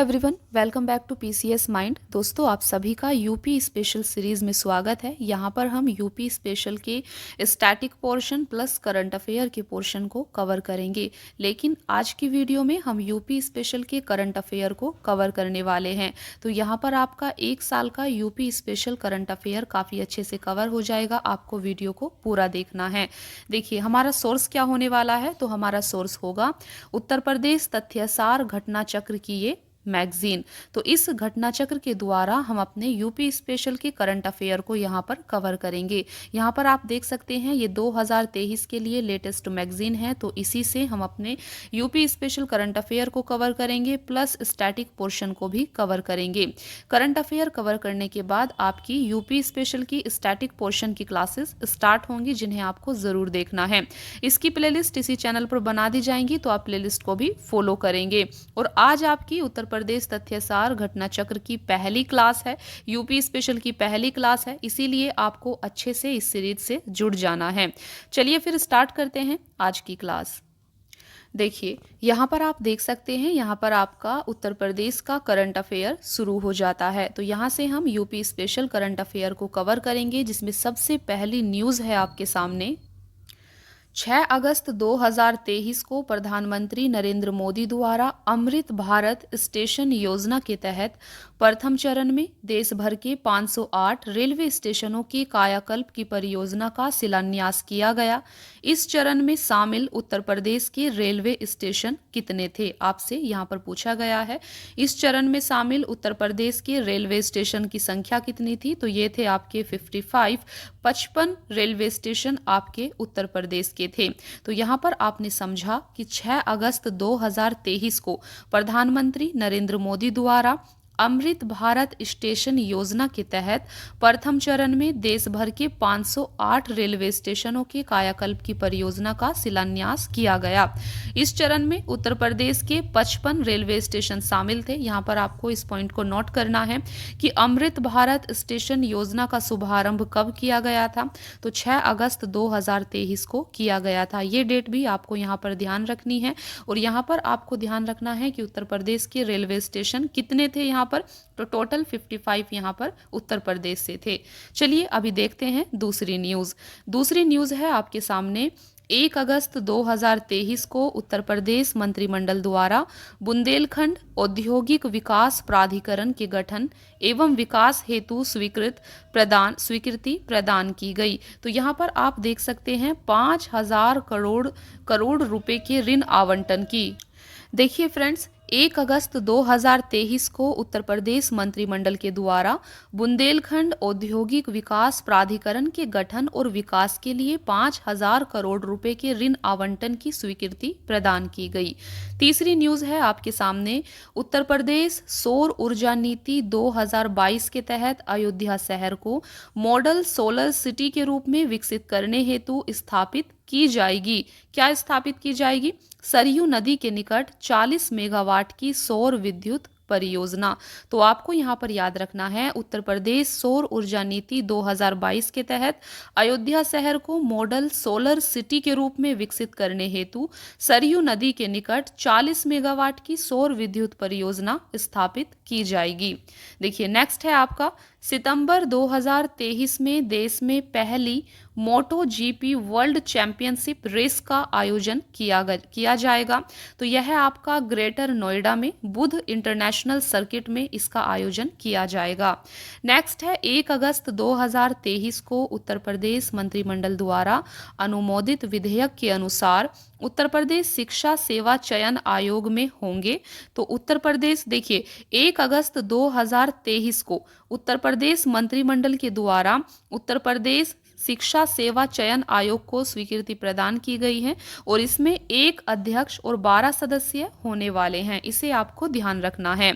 Everyone, welcome back to PCS mind. दोस्तों, आप सभी का यूपी स्पेशल सीरीज़ में स्वागत है। यहाँ पर हम यूपी स्पेशल के static portion plus current affair के पोर्शन को कवर करेंगे। लेकिन आज की वीडियो में हम यूपी स्पेशल के करंट अफेयर को कवर करने वाले हैं। तो यहाँ पर आपका 1 साल का यूपी स्पेशल करंट अफेयर काफ़ी अच्छे से कवर हो जाएगा। आपको वीडियो को पूरा देखना है। देखिए, हमारा सोर्स क्या होने वाला है। तो हमारा सोर्स होगा उत्तर प्रदेश तथ्यसार घटना चक्र की ये मैगजीन। तो इस घटना चक्र के द्वारा हम अपने यूपी स्पेशल के करंट अफेयर को यहाँ पर कवर करेंगे। यहाँ पर आप देख सकते हैं ये 2023 के लिए लेटेस्ट मैगजीन है। तो इसी से हम अपने यूपी स्पेशल करंट अफेयर को कवर करेंगे प्लस स्टैटिक पोर्शन को भी कवर करेंगे। करंट अफेयर कवर करने के बाद आपकी यूपी स्पेशल की स्टैटिक पोर्शन की क्लासेस स्टार्ट होंगी, जिन्हें आपको ज़रूर देखना है। इसकी प्लेलिस्ट इसी चैनल पर बना दी जाएंगी, तो आप प्लेलिस्ट को भी फॉलो करेंगे। और आज आपकी उत्तर प्रदेश तथ्यसार घटना चक्र की पहली क्लास है, यूपी स्पेशल की पहली क्लास है, इसीलिए आपको अच्छे से इस सीरीज से जुड़ जाना है। चलिए फिर स्टार्ट करते हैं आज की क्लास। देखिए, यहाँ पर आप देख सकते हैं, यहाँ पर आपका उत्तर प्रदेश का करंट अफेयर शुरू हो जाता है। तो यहाँ से हम यूपी स्पेशल करंट अफेयर को कवर करेंगे, जिसमें सबसे पहली न्यूज़ है आपके सामने। 6 अगस्त 2023 को प्रधानमंत्री नरेंद्र मोदी द्वारा अमृत भारत स्टेशन योजना के तहत प्रथम चरण में देश भर के 508 रेलवे स्टेशनों की कायाकल्प की परियोजना का शिलान्यास किया गया। इस चरण में शामिल उत्तर प्रदेश के रेलवे स्टेशन कितने थे, आपसे यहाँ पर पूछा गया है। इस चरण में शामिल उत्तर प्रदेश के रेलवे स्टेशन की संख्या कितनी थी। तो ये थे आपके 55 रेलवे स्टेशन आपके उत्तर प्रदेश के थे। तो यहाँ पर आपने समझा कि 6 अगस्त 2023 को प्रधानमंत्री नरेंद्र मोदी द्वारा अमृत भारत स्टेशन योजना के तहत प्रथम चरण में देश भर के 508 रेलवे स्टेशनों के कायाकल्प की परियोजना का शिलान्यास किया गया। इस चरण में उत्तर प्रदेश के 55 रेलवे स्टेशन शामिल थे। यहाँ पर आपको इस पॉइंट को नोट करना है कि अमृत भारत स्टेशन योजना का शुभारंभ कब किया गया था। तो 6 अगस्त 2023 को किया गया था। ये डेट भी आपको यहाँ पर ध्यान रखनी है। और यहाँ पर आपको ध्यान रखना है कि उत्तर प्रदेश के रेलवे स्टेशन कितने थे यहाँ पर। तो टोटल 55 यहाँ पर उत्तर प्रदेश से थे। चलिए अभी देखते हैं दूसरी न्यूज़। दूसरी न्यूज़ है आपके सामने। 1 अगस्त 2023 को उत्तर प्रदेश मंत्रिमंडल द्वारा बुंदेलखंड औद्योगिक विकास प्राधिकरण के गठन एवं विकास हेतु स्वीकृति प्रदान की गई। तो यहाँ पर आप देख सकते हैं 5,000 करोड़ रुपए के ऋण आवंटन की। देखिए फ्रेंड्स, 1 अगस्त 2023 को उत्तर प्रदेश मंत्रिमंडल के द्वारा बुंदेलखंड औद्योगिक विकास प्राधिकरण के गठन और विकास के लिए 5,000 करोड़ रुपए के ऋण आवंटन की स्वीकृति प्रदान की गई। तीसरी न्यूज़ है आपके सामने। उत्तर प्रदेश सौर ऊर्जा नीति 2022 के तहत अयोध्या शहर को मॉडल सोलर सिटी के रूप में विकसित करने हेतु स्थापित की जाएगी। क्या स्थापित की जाएगी? सरयू नदी के निकट 40 मेगावाट की सौर विद्युत परियोजना। तो आपको यहाँ पर याद रखना है, उत्तर प्रदेश सौर ऊर्जा नीति 2022 के तहत अयोध्या शहर को मॉडल सोलर सिटी के रूप में विकसित करने हेतु सरयू नदी के निकट 40 मेगावाट की सौर विद्युत परियोजना स्थापित की जाएगी। देखिए नेक्स्ट है आपका। सितंबर 2023 में देश में पहली मोटो जीपी वर्ल्ड चैंपियनशिप रेस का आयोजन किया जाएगा। तो यह आपका ग्रेटर नोएडा में बुध इंटरनेशनल सर्किट में इसका आयोजन किया जाएगा। नेक्स्ट है 1 अगस्त 2023 को उत्तर प्रदेश मंत्रिमंडल द्वारा अनुमोदित विधेयक के अनुसार उत्तर प्रदेश शिक्षा सेवा चयन आयोग में होंगे। तो उत्तर प्रदेश, देखिए 1 अगस्त 2023 को उत्तर प्रदेश मंत्रिमंडल के द्वारा उत्तर प्रदेश शिक्षा सेवा चयन आयोग को स्वीकृति प्रदान की गई है और इसमें 1 अध्यक्ष और 12 सदस्य होने वाले हैं। इसे आपको ध्यान रखना है।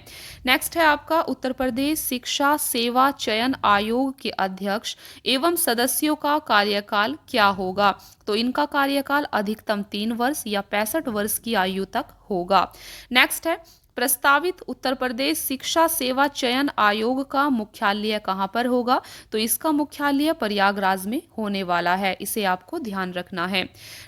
नेक्स्ट है आपका उत्तर प्रदेश शिक्षा सेवा चयन आयोग के अध्यक्ष एवं सदस्यों का कार्यकाल क्या होगा। तो इनका कार्यकाल अधिकतम 3 वर्ष या 65 वर्ष की आयु तक होगा। नेक्स्ट है प्रस्तावित उत्तर प्रदेश शिक्षा सेवा चयन आयोग का मुख्यालय कहाँ पर होगा। तो इसका मुख्यालय प्रयागराज में होने वाला है। इसे आपको ध्यान रखना है।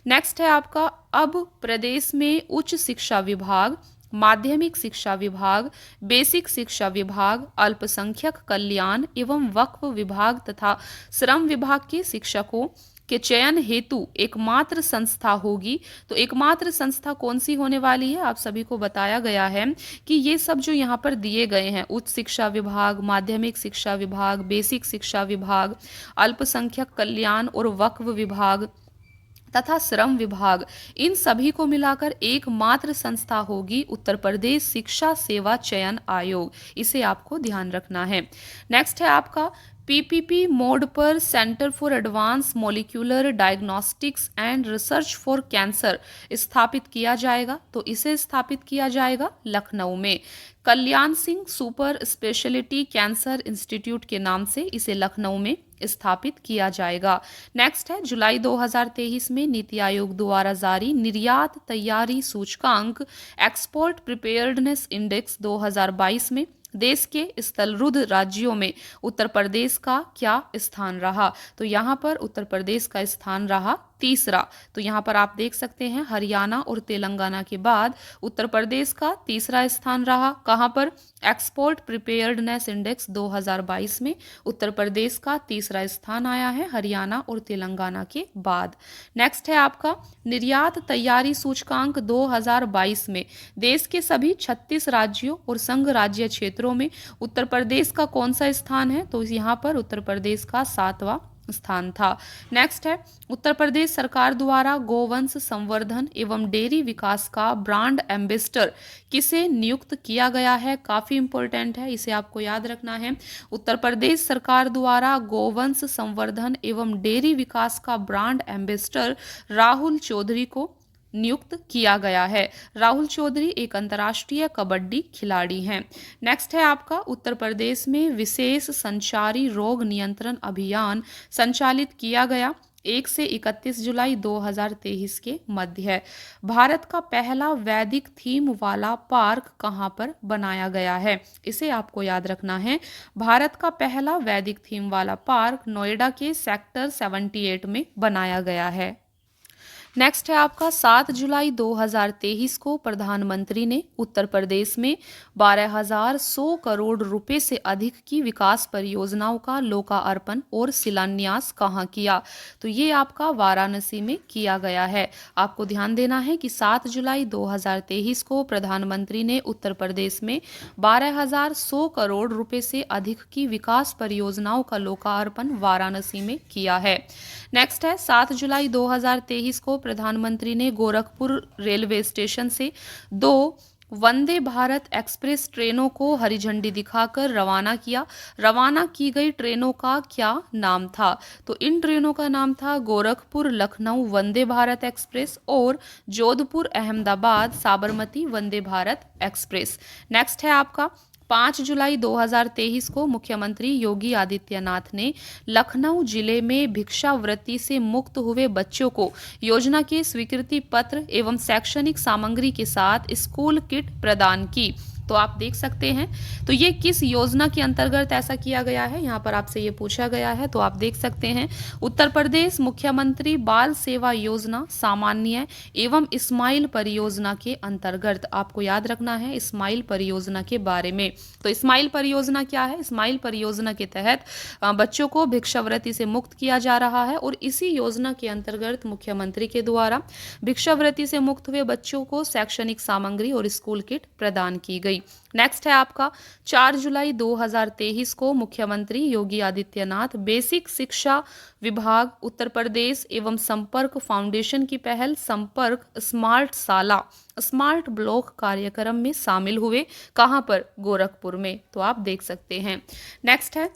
नेक्स्ट है आपका, अब प्रदेश में उच्च शिक्षा विभाग माध्यमिक शिक्षा विभाग, बेसिक शिक्षा विभाग, अल्पसंख्यक कल्याण एवं वक्फ विभाग तथा श्रम विभाग के शिक्षकों के चयन हेतु एकमात्र संस्था होगी। तो एकमात्र संस्था कौन सी होने वाली है, आप सभी को बताया गया है कि ये सब जो यहाँ पर दिए गए हैं, उच्च शिक्षा विभाग, माध्यमिक शिक्षा विभाग, बेसिक शिक्षा विभाग, अल्पसंख्यक कल्याण और वक्फ विभाग तथा श्रम विभाग, इन सभी को मिलाकर एकमात्र संस्था होगी उत्तर प्रदेश शिक्षा सेवा चयन आयोग। इसे आपको ध्यान रखना है। नेक्स्ट है आपका पीपीपी मोड पर centre for advance molecular diagnostics and research for cancer स्थापित किया जाएगा। तो इसे स्थापित किया जाएगा लखनऊ में। Kalyan Singh super speciality cancer institute के नाम से इसे लखनऊ में स्थापित किया जाएगा। नेक्स्ट है जुलाई 2023 में नीति आयोग द्वारा जारी निर्यात तैयारी सूचकांक एक्सपोर्ट प्रिपेयर्डनेस इंडेक्स 2022 में देश के स्थलरुद्ध राज्यों में उत्तर प्रदेश का क्या स्थान रहा। तो यहाँ पर उत्तर प्रदेश का स्थान रहा तीसरा। तो यहाँ पर आप देख सकते हैं हरियाणा और तेलंगाना के बाद उत्तर प्रदेश का तीसरा स्थान रहा। कहाँ पर? एक्सपोर्ट प्रिपेयर्डनेस इंडेक्स 2022 में उत्तर प्रदेश का तीसरा स्थान आया है हरियाणा और तेलंगाना के बाद। नेक्स्ट है आपका निर्यात तैयारी सूचकांक 2022 में देश के सभी 36 राज्यों और संघ राज्य क्षेत्रों में उत्तर प्रदेश का कौन सा स्थान है? तो यहाँ पर उत्तर प्रदेश का 7वां स्थान था। नेक्स्ट है उत्तर प्रदेश सरकार द्वारा गोवंश संवर्धन एवं डेयरी विकास का ब्रांड एम्बेसडर किसे नियुक्त किया गया है? काफी इंपॉर्टेंट है, इसे आपको याद रखना है। उत्तर प्रदेश सरकार द्वारा गोवंश संवर्धन एवं डेयरी विकास का ब्रांड एम्बेसडर राहुल चौधरी को नियुक्त किया गया है। राहुल चौधरी एक अंतर्राष्ट्रीय कबड्डी खिलाड़ी हैं। नेक्स्ट है आपका उत्तर प्रदेश में विशेष संचारी रोग नियंत्रण अभियान संचालित किया गया 1 से 31 जुलाई 2023 के मध्य है। भारत का पहला वैदिक थीम वाला पार्क कहाँ पर बनाया गया है? इसे आपको याद रखना है। भारत का पहला वैदिक थीम वाला पार्क नोएडा के सेक्टर 78 में बनाया गया है। नेक्स्ट है आपका 7 जुलाई 2023 को प्रधानमंत्री ने उत्तर प्रदेश में 12,100 करोड़ रुपए से अधिक की विकास परियोजनाओं का लोकार्पण और शिलान्यास कहाँ किया? तो ये आपका वाराणसी में किया गया है। आपको ध्यान देना है कि 7 जुलाई 2023 को प्रधानमंत्री ने उत्तर प्रदेश में 12,100 करोड़ रुपए से अधिक की विकास परियोजनाओं का लोकार्पण वाराणसी में किया है। नेक्स्ट है 7 जुलाई 2023 को प्रधानमंत्री ने गोरखपुर रेलवे स्टेशन से 2 वंदे भारत एक्सप्रेस ट्रेनों को हरी झंडी दिखाकर रवाना किया। रवाना की गई ट्रेनों का क्या नाम था? तो इन ट्रेनों का नाम था गोरखपुर लखनऊ वंदे भारत एक्सप्रेस और जोधपुर अहमदाबाद साबरमती वंदे भारत एक्सप्रेस। नेक्स्ट है आपका 5 जुलाई 2023 को मुख्यमंत्री योगी आदित्यनाथ ने लखनऊ जिले में भिक्षावृत्ति से मुक्त हुए बच्चों को योजना के स्वीकृति पत्र एवं शैक्षणिक सामग्री के साथ स्कूल किट प्रदान की। तो आप देख सकते हैं, तो ये किस योजना के अंतर्गत ऐसा किया गया है, यहाँ पर आपसे ये पूछा गया है। तो आप देख सकते हैं उत्तर प्रदेश मुख्यमंत्री बाल सेवा योजना सामान्य एवं स्माइल परियोजना के अंतर्गत। आपको याद रखना है स्माइल परियोजना के बारे में। तो स्माइल परियोजना क्या है? स्माइल परियोजना के तहत बच्चों को भिक्षावृत्ति से मुक्त किया जा रहा है और इसी योजना के अंतर्गत मुख्यमंत्री के द्वारा भिक्षावृत्ति से मुक्त हुए बच्चों को शैक्षणिक सामग्री और स्कूल किट प्रदान की गई। नेक्स्ट है आपका 4 जुलाई 2023 को मुख्यमंत्री योगी आदित्यनाथ बेसिक शिक्षा विभाग उत्तर प्रदेश एवं संपर्क फाउंडेशन की पहल संपर्क स्मार्ट शाला स्मार्ट ब्लॉक कार्यक्रम में शामिल हुए। कहां पर? गोरखपुर में। तो आप देख सकते हैं। नेक्स्ट है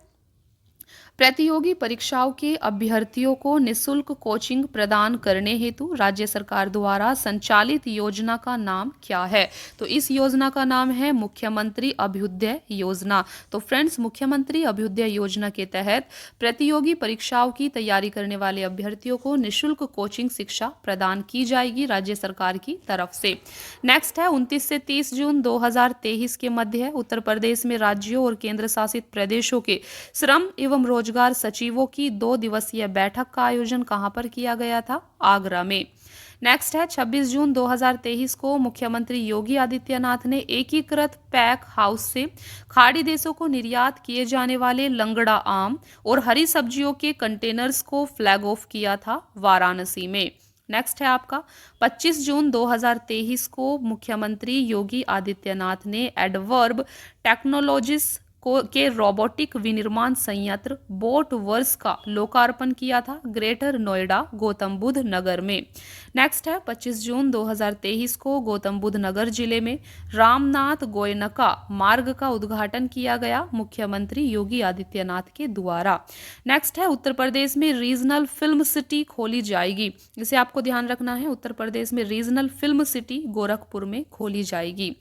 प्रतियोगी परीक्षाओं के अभ्यर्थियों को निःशुल्क कोचिंग प्रदान करने हेतु राज्य सरकार द्वारा संचालित योजना का नाम क्या है? तो इस योजना का नाम है मुख्यमंत्री अभ्युदय योजना। तो फ्रेंड्स, मुख्यमंत्री अभ्युदय योजना के तहत प्रतियोगी परीक्षाओं की तैयारी करने वाले अभ्यर्थियों को निःशुल्क कोचिंग शिक्षा प्रदान की जाएगी राज्य सरकार की तरफ से। नेक्स्ट है 29 से 30 जून 2023 के मध्य उत्तर प्रदेश में राज्यों और केंद्र शासित प्रदेशों के श्रम एवं रोजगार सचिवों की 2 दिवसीय बैठक का आयोजन कहां पर किया गया था? आगरा में। नेक्स्ट है 26 जून 2023 को मुख्यमंत्री योगी आदित्यनाथ ने एकीकृत पैक हाउस से खाड़ी देशों को निर्यात किए जाने वाले लंगड़ा आम और हरी सब्जियों के कंटेनर्स को फ्लैग ऑफ किया था वाराणसी में। नेक्स्ट है आपका 25 जून 2023 को मुख्यमंत्री योगी आदित्यनाथ ने एडवर्ब टेक्नोलॉजीज के रोबोटिक विनिर्माण संयंत्र बोट वर्स का लोकार्पण किया था ग्रेटर नोएडा गौतम बुद्ध नगर में। नेक्स्ट है 25 जून 2023 को गौतम बुद्ध नगर जिले में रामनाथ गोयनका मार्ग का उद्घाटन किया गया मुख्यमंत्री योगी आदित्यनाथ के द्वारा। नेक्स्ट है उत्तर प्रदेश में रीजनल फिल्म सिटी खोली जाएगी। इसे आपको ध्यान रखना है, उत्तर प्रदेश में रीजनल फिल्म सिटी गोरखपुर में खोली जाएगी।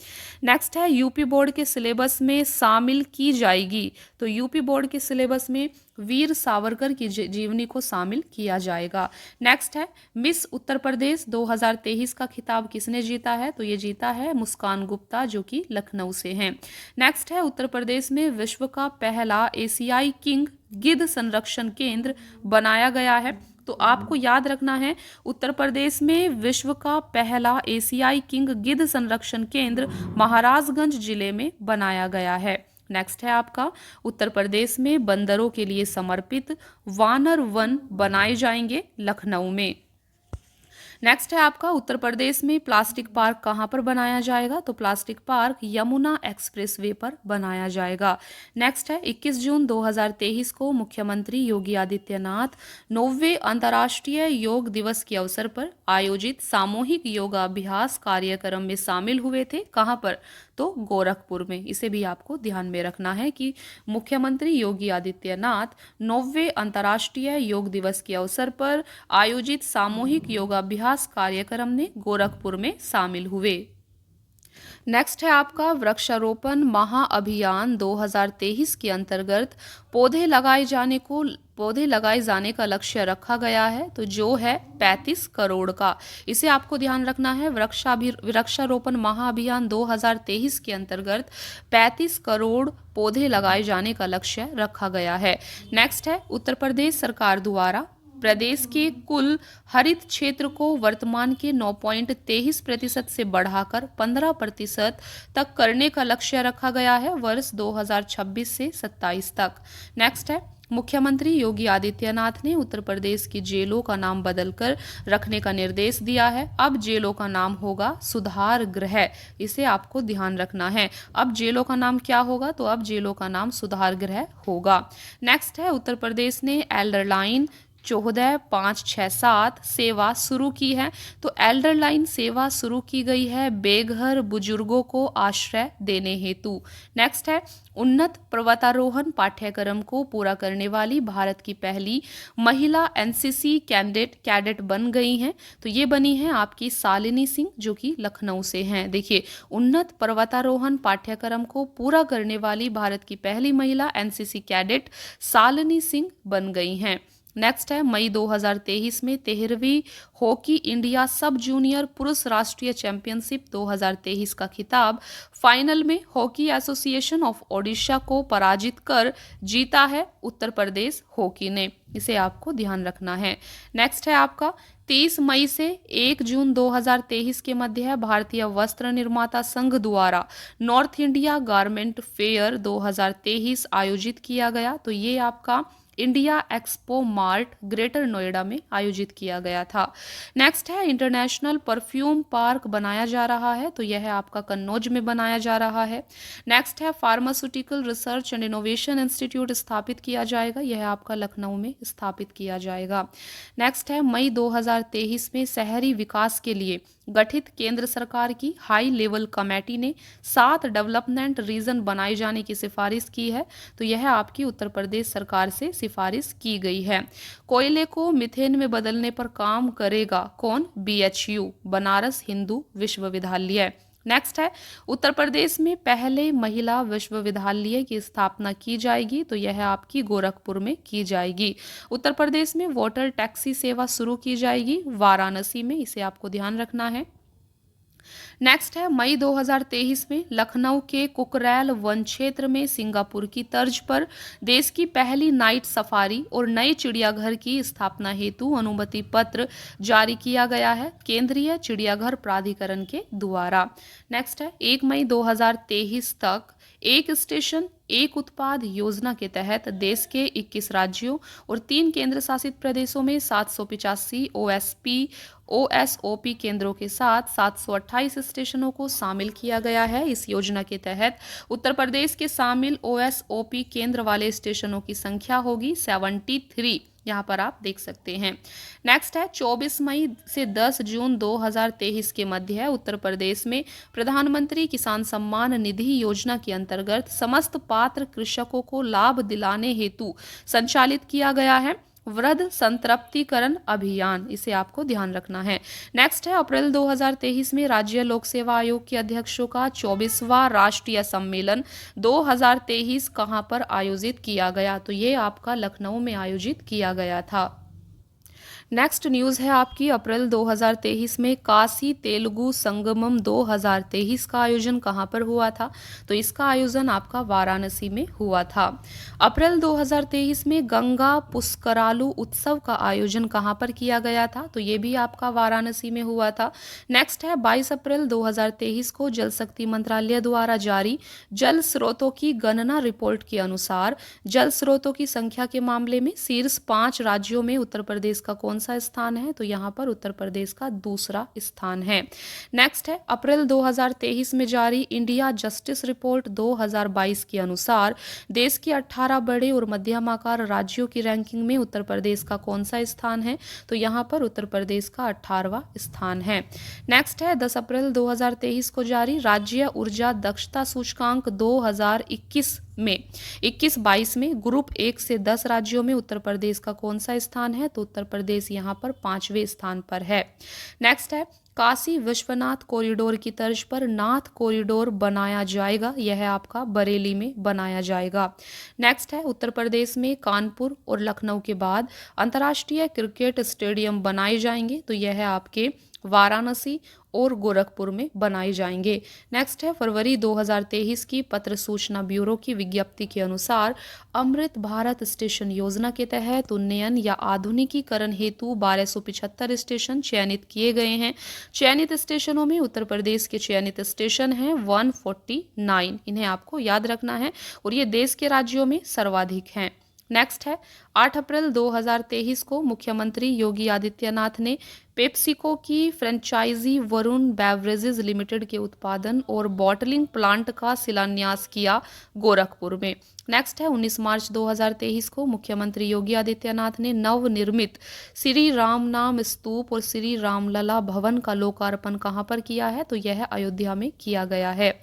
नेक्स्ट है यूपी बोर्ड के सिलेबस में शामिल की जाएगी। तो यूपी बोर्ड के सिलेबस में वीर सावरकर की जीवनी को शामिल किया जाएगा। नेक्स्ट है मिस उत्तर प्रदेश 2023 का खिताब किसने जीता है? तो ये जीता है मुस्कान गुप्ता जो कि लखनऊ से हैं। नेक्स्ट है उत्तर प्रदेश में विश्व का पहला एशियाई किंग गिद्ध संरक्षण केंद्र बनाया गया है। तो आपको याद रखना है उत्तर प्रदेश में विश्व का पहला एशियाई किंग गिद्ध संरक्षण केंद्र महाराजगंज जिले में बनाया गया है। नेक्स्ट है आपका उत्तर प्रदेश में बंदरों के लिए समर्पित वानर वन बनाए जाएंगे लखनऊ में। नेक्स्ट है आपका उत्तर प्रदेश में प्लास्टिक पार्क कहाँ पर बनाया जाएगा? तो प्लास्टिक पार्क यमुना एक्सप्रेसवे पर बनाया जाएगा। नेक्स्ट है 21 जून 2023 को मुख्यमंत्री योगी आदित्यनाथ 9वें अंतर्राष्ट्रीय योग दिवस के अवसर पर आयोजित सामूहिक योगाभ्यास कार्यक्रम में शामिल हुए थे। कहाँ पर? तो गोरखपुर में। इसे भी आपको ध्यान में रखना है कि मुख्यमंत्री योगी आदित्यनाथ 9वें अंतर्राष्ट्रीय योग दिवस के अवसर पर आयोजित सामूहिक योगाभ्यास कार्यक्रम में गोरखपुर में शामिल हुए। नेक्स्ट है आपका वृक्षारोपण महाअभियान 2023 के अंतर्गत पौधे लगाए जाने का लक्ष्य रखा गया है। तो जो है 35 करोड़ का। इसे आपको ध्यान रखना है। वृक्षारोपण महाअभियान 2023 के अंतर्गत 35 करोड़ पौधे लगाए जाने का लक्ष्य रखा गया है। नेक्स्ट है उत्तर प्रदेश सरकार द्वारा प्रदेश के कुल हरित क्षेत्र को वर्तमान के 9.23% से बढ़ाकर 15% तक करने का लक्ष्य रखा गया है वर्ष 2026 से 27 तक। नेक्स्ट है मुख्यमंत्री योगी आदित्यनाथ ने उत्तर प्रदेश की जेलों का नाम बदलकर रखने का निर्देश दिया है। अब जेलों का नाम होगा सुधार गृह। इसे आपको ध्यान रखना है। अब जेलों का नाम क्या होगा? तो अब जेलों का नाम सुधार गृह होगा। नेक्स्ट है उत्तर प्रदेश ने एल्डर लाइन 14,567 सेवा शुरू की है। तो एल्डर लाइन सेवा शुरू की गई है बेघर बुजुर्गों को आश्रय देने हेतु। नेक्स्ट है उन्नत पर्वतारोहण पाठ्यक्रम को पूरा करने वाली भारत की पहली महिला एनसीसी कैडेट बन गई हैं। तो ये बनी है आपकी शालिनी सिंह जो कि लखनऊ से हैं। देखिए उन्नत पर्वतारोहण पाठ्यक्रम को पूरा करने वाली भारत की पहली महिला एनसीसी कैडेट शालिनी सिंह बन गई हैं। नेक्स्ट है मई 2023 में 13वीं हॉकी इंडिया सब जूनियर पुरुष राष्ट्रीय चैंपियनशिप 2023 का खिताब फाइनल में हॉकी एसोसिएशन ऑफ ओडिशा को पराजित कर जीता है उत्तर प्रदेश हॉकी ने। इसे आपको ध्यान रखना है। नेक्स्ट है आपका 30 मई से 1 जून 2023 के मध्य भारतीय वस्त्र निर्माता संघ द्वारा नॉर्थ इंडिया गारमेंट फेयर 2023 आयोजित किया गया। तो ये आपका India expo mart greater Noida में आयोजित किया गया था। नेक्स्ट है इंटरनेशनल परफ्यूम पार्क बनाया जा रहा है। तो यह आपका कन्नौज में बनाया जा रहा है। नेक्स्ट है pharmaceutical research and innovation institute स्थापित किया जाएगा। यह आपका लखनऊ में स्थापित किया जाएगा। नेक्स्ट है मई 2023 में शहरी विकास के लिए गठित केंद्र सरकार की हाई लेवल कमेटी ने 7 डेवलपमेंट रीजन बनाए जाने की सिफारिश की है। तो यह आपकी उत्तर प्रदेश सरकार से सिफारिश की गई है। कोयले को मीथेन में बदलने पर काम करेगा कौन? BHU बनारस हिंदू विश्वविद्यालय। नेक्स्ट है उत्तर प्रदेश में पहले महिला विश्वविद्यालय की स्थापना की जाएगी। तो यह आपकी गोरखपुर में की जाएगी। उत्तर प्रदेश में वाटर टैक्सी सेवा शुरू की जाएगी वाराणसी में। इसे आपको ध्यान रखना है। नेक्स्ट है मई 2023 में लखनऊ के कुकरैल वन क्षेत्र में सिंगापुर की तर्ज पर देश की पहली नाइट सफारी और नए चिड़ियाघर की स्थापना हेतु अनुमति पत्र जारी किया गया है केंद्रीय चिड़ियाघर प्राधिकरण के द्वारा। नेक्स्ट है 1 मई 2023 तक एक स्टेशन एक उत्पाद योजना के तहत देश के 21 राज्यों और 3 केंद्र शासित प्रदेशों में 785 ओएसओपी केंद्रों के साथ 728 स्टेशनों को शामिल किया गया है। इस योजना के तहत उत्तर प्रदेश के शामिल ओएसओपी केंद्र वाले स्टेशनों की संख्या होगी 73। यहाँ पर आप देख सकते हैं। नेक्स्ट है 24 मई से 10 जून 2023 के मध्य उत्तर प्रदेश में प्रधानमंत्री किसान सम्मान निधि योजना के अंतर्गत समस्त पात्र कृषकों को लाभ दिलाने हेतु संचालित किया गया है वृद्ध संतृप्तिकरण अभियान, इसे आपको ध्यान रखना है। नेक्स्ट है अप्रैल 2023 में राज्य लोक सेवा आयोग के अध्यक्षों का 24वां राष्ट्रीय सम्मेलन 2023 कहां पर आयोजित किया गया, तो ये आपका लखनऊ में आयोजित किया गया था। नेक्स्ट न्यूज़ है आपकी अप्रैल 2023 में काशी तेलुगु संगमम 2023 का आयोजन कहां पर हुआ था, तो इसका आयोजन आपका वाराणसी में हुआ था। अप्रैल 2023 में गंगा पुष्करालु उत्सव का आयोजन कहां पर किया गया था, तो ये भी आपका वाराणसी में हुआ था। नेक्स्ट है 22 अप्रैल 2023 को जल शक्ति मंत्रालय द्वारा जारी जल स्रोतों की गणना रिपोर्ट के अनुसार जल स्रोतों की संख्या के मामले में शीर्ष 5 राज्यों में उत्तर प्रदेश का कौन सा स्थान है, तो यहाँ पर उत्तर प्रदेश का दूसरा स्थान है। नेक्स्ट है अप्रैल 2023 में जारी इंडिया जस्टिस रिपोर्ट 2022 के अनुसार देश के 18 बड़े और मध्यम आकार राज्यों की रैंकिंग में उत्तर प्रदेश का कौन सा स्थान है, तो यहाँ पर उत्तर प्रदेश का 18वां स्थान है। नेक्स्ट है 10 अप्रैल 2023 को जारी राज्य ऊर्जा दक्षता सूचकांक 2021 में 21-22 में ग्रुप 1 से 10 राज्यों में उत्तर प्रदेश का कौन सा स्थान है, तो उत्तर प्रदेश यहाँ पर 5वें स्थान पर है। नेक्स्ट है काशी विश्वनाथ कॉरिडोर की तर्ज पर नाथ कॉरिडोर बनाया जाएगा, यह आपका बरेली में बनाया जाएगा। नेक्स्ट है उत्तर प्रदेश में कानपुर और लखनऊ के बाद अंतर्राष्ट्रीय क्रिकेट स्टेडियम बनाए जाएंगे, तो यह आपके वाराणसी और गोरखपुर में बनाए जाएंगे। नेक्स्ट है फरवरी 2023 की पत्र सूचना ब्यूरो की विज्ञप्ति के अनुसार अमृत भारत स्टेशन योजना के तहत उन्नयन या आधुनिकीकरण हेतु 1275 स्टेशन चयनित किए गए हैं। चयनित स्टेशनों में उत्तर प्रदेश के चयनित स्टेशन हैं 149, इन्हें आपको याद रखना है और ये देश के राज्यों में सर्वाधिक हैं। नेक्स्ट है 8 अप्रैल 2023 को मुख्यमंत्री योगी आदित्यनाथ ने पेप्सिको की फ्रेंचाइजी वरुण बेवरेजेस लिमिटेड के उत्पादन और बॉटलिंग प्लांट का शिलान्यास किया गोरखपुर में। नेक्स्ट है 19 मार्च 2023 को मुख्यमंत्री योगी आदित्यनाथ ने नवनिर्मित श्री राम नाम स्तूप और श्री रामलला भवन का लोकार्पण कहां पर किया है, तो यह अयोध्या में किया गया है।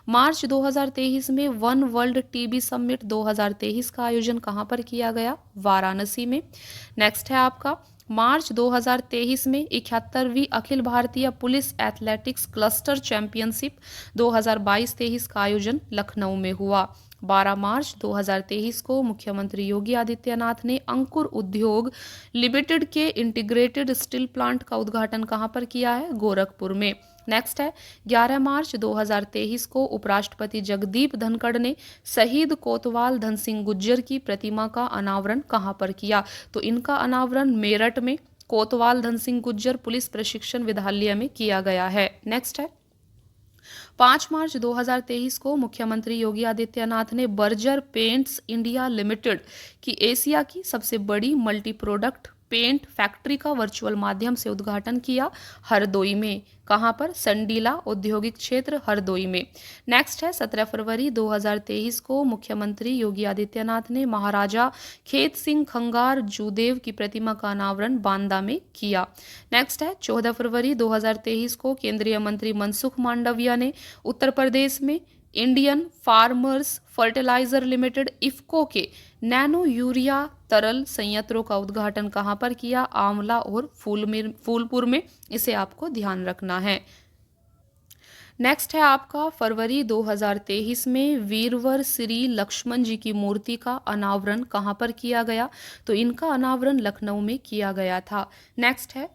मार्च 2023 में वन वर्ल्ड टीबी समिट 2023 का आयोजन कहां पर किया गया, वाराणसी में। नेक्स्ट है आपका मार्च 2023 में 71वीं Akhil Bharatiya police athletics cluster championship 2022-23 का आयोजन लखनऊ में हुआ। 12 मार्च 2023 को मुख्यमंत्री योगी आदित्यनाथ ने अंकुर उद्योग लिमिटेड के इंटीग्रेटेड स्टील प्लांट का उद्घाटन कहां पर किया है, गोरखपुर में। नेक्स्ट है 11 मार्च 2023 को उपराष्ट्रपति जगदीप धनखड़ ने शहीद कोतवाल धन सिंह गुज्जर की प्रतिमा का अनावरण कहां पर किया, तो इनका अनावरण मेरठ में कोतवाल धन सिंह गुज्जर पुलिस प्रशिक्षण विद्यालय में किया गया है। नेक्स्ट है 5 मार्च 2023 को मुख्यमंत्री योगी आदित्यनाथ ने बर्जर पेंट्स इंडिया लिमिटेड की एशिया की सबसे बड़ी मल्टी प्रोडक्ट पेंट फैक्ट्री का वर्चुअल माध्यम से उद्घाटन किया हरदोई में। कहां पर, संडीला औद्योगिक क्षेत्र हरदोई में। नेक्स्ट है 17 फरवरी 2023 को मुख्यमंत्री योगी आदित्यनाथ ने महाराजा खेत सिंह खंगार जूदेव की प्रतिमा का अनावरण बांदा में किया। नेक्स्ट है 14 फरवरी 2023 को केंद्रीय मंत्री मनसुख मांडविया ने उत्तर प्रदेश में Indian farmers fertilizer limited IFFCO के नैनो यूरिया तरल संयंत्रों का उद्घाटन कहां पर किया, आंवला और फूलपुर में, इसे आपको ध्यान रखना है। नेक्स्ट है आपका फरवरी 2023 में वीरवर श्री लक्ष्मण जी की मूर्ति का अनावरण कहां पर किया गया, तो इनका अनावरण लखनऊ में किया गया था। नेक्स्ट है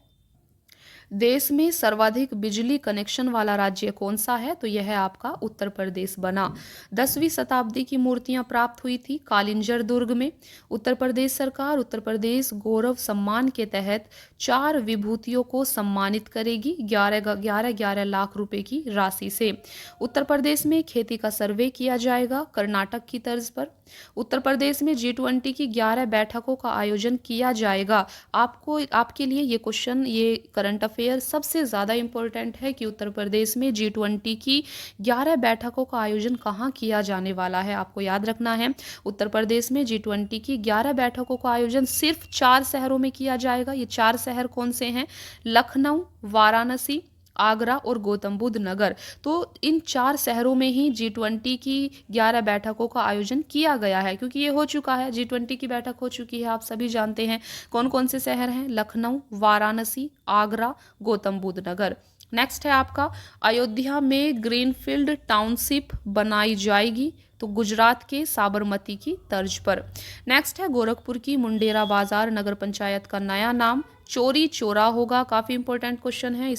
देश में सर्वाधिक बिजली कनेक्शन वाला राज्य कौन सा है? तो यह है आपका उत्तर प्रदेश बना। 10वीं शताब्दी की मूर्तियां प्राप्त हुई थी कालिंजर दुर्ग में। उत्तर प्रदेश सरकार उत्तर प्रदेश गौरव सम्मान के तहत 4 विभूतियों को सम्मानित करेगी 11 लाख रुपए की राशि से। उत्तर प्रदेश में खेती का सर्वे किया जाएगा कर्नाटक की तर्ज पर। उत्तर प्रदेश में G20 की 11 बैठकों का आयोजन किया जाएगा। आपको आपके लिए ये क्वेश्चन, ये करंट अफेयर सबसे ज़्यादा इम्पोर्टेंट है कि उत्तर प्रदेश में G20 की 11 बैठकों का आयोजन कहाँ किया जाने वाला है। आपको याद रखना है, उत्तर प्रदेश में G20 की 11 बैठकों का आयोजन सिर्फ 4 शहरों में किया जाएगा। ये 4 शहर कौन से हैं? लखनऊ, वाराणसी, आगरा और गौतम बुद्ध नगर। तो इन 4 शहरों में ही G20 की 11 बैठकों का आयोजन किया गया है, क्योंकि ये हो चुका है, G20 की बैठक हो चुकी है, आप सभी जानते हैं। कौन कौन से शहर हैं? लखनऊ, वाराणसी, आगरा, गौतम बुद्ध नगर। नेक्स्ट है आपका, अयोध्या में ग्रीनफील्ड टाउनशिप बनाई जाएगी, तो गुजरात के साबरमती की तर्ज पर। नेक्स्ट है, गोरखपुर की मुंडेरा बाजार नगर पंचायत का नया नाम चोरी चोरा होगा। काफ़ी इंपॉर्टेंट क्वेश्चन है,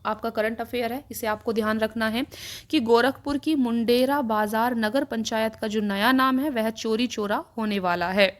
आपका करंट अफेयर है, इसे आपको ध्यान रखना है कि गोरखपुर की मुंडेरा बाजार नगर पंचायत का जो नया नाम है वह चोरी चोरा होने वाला है।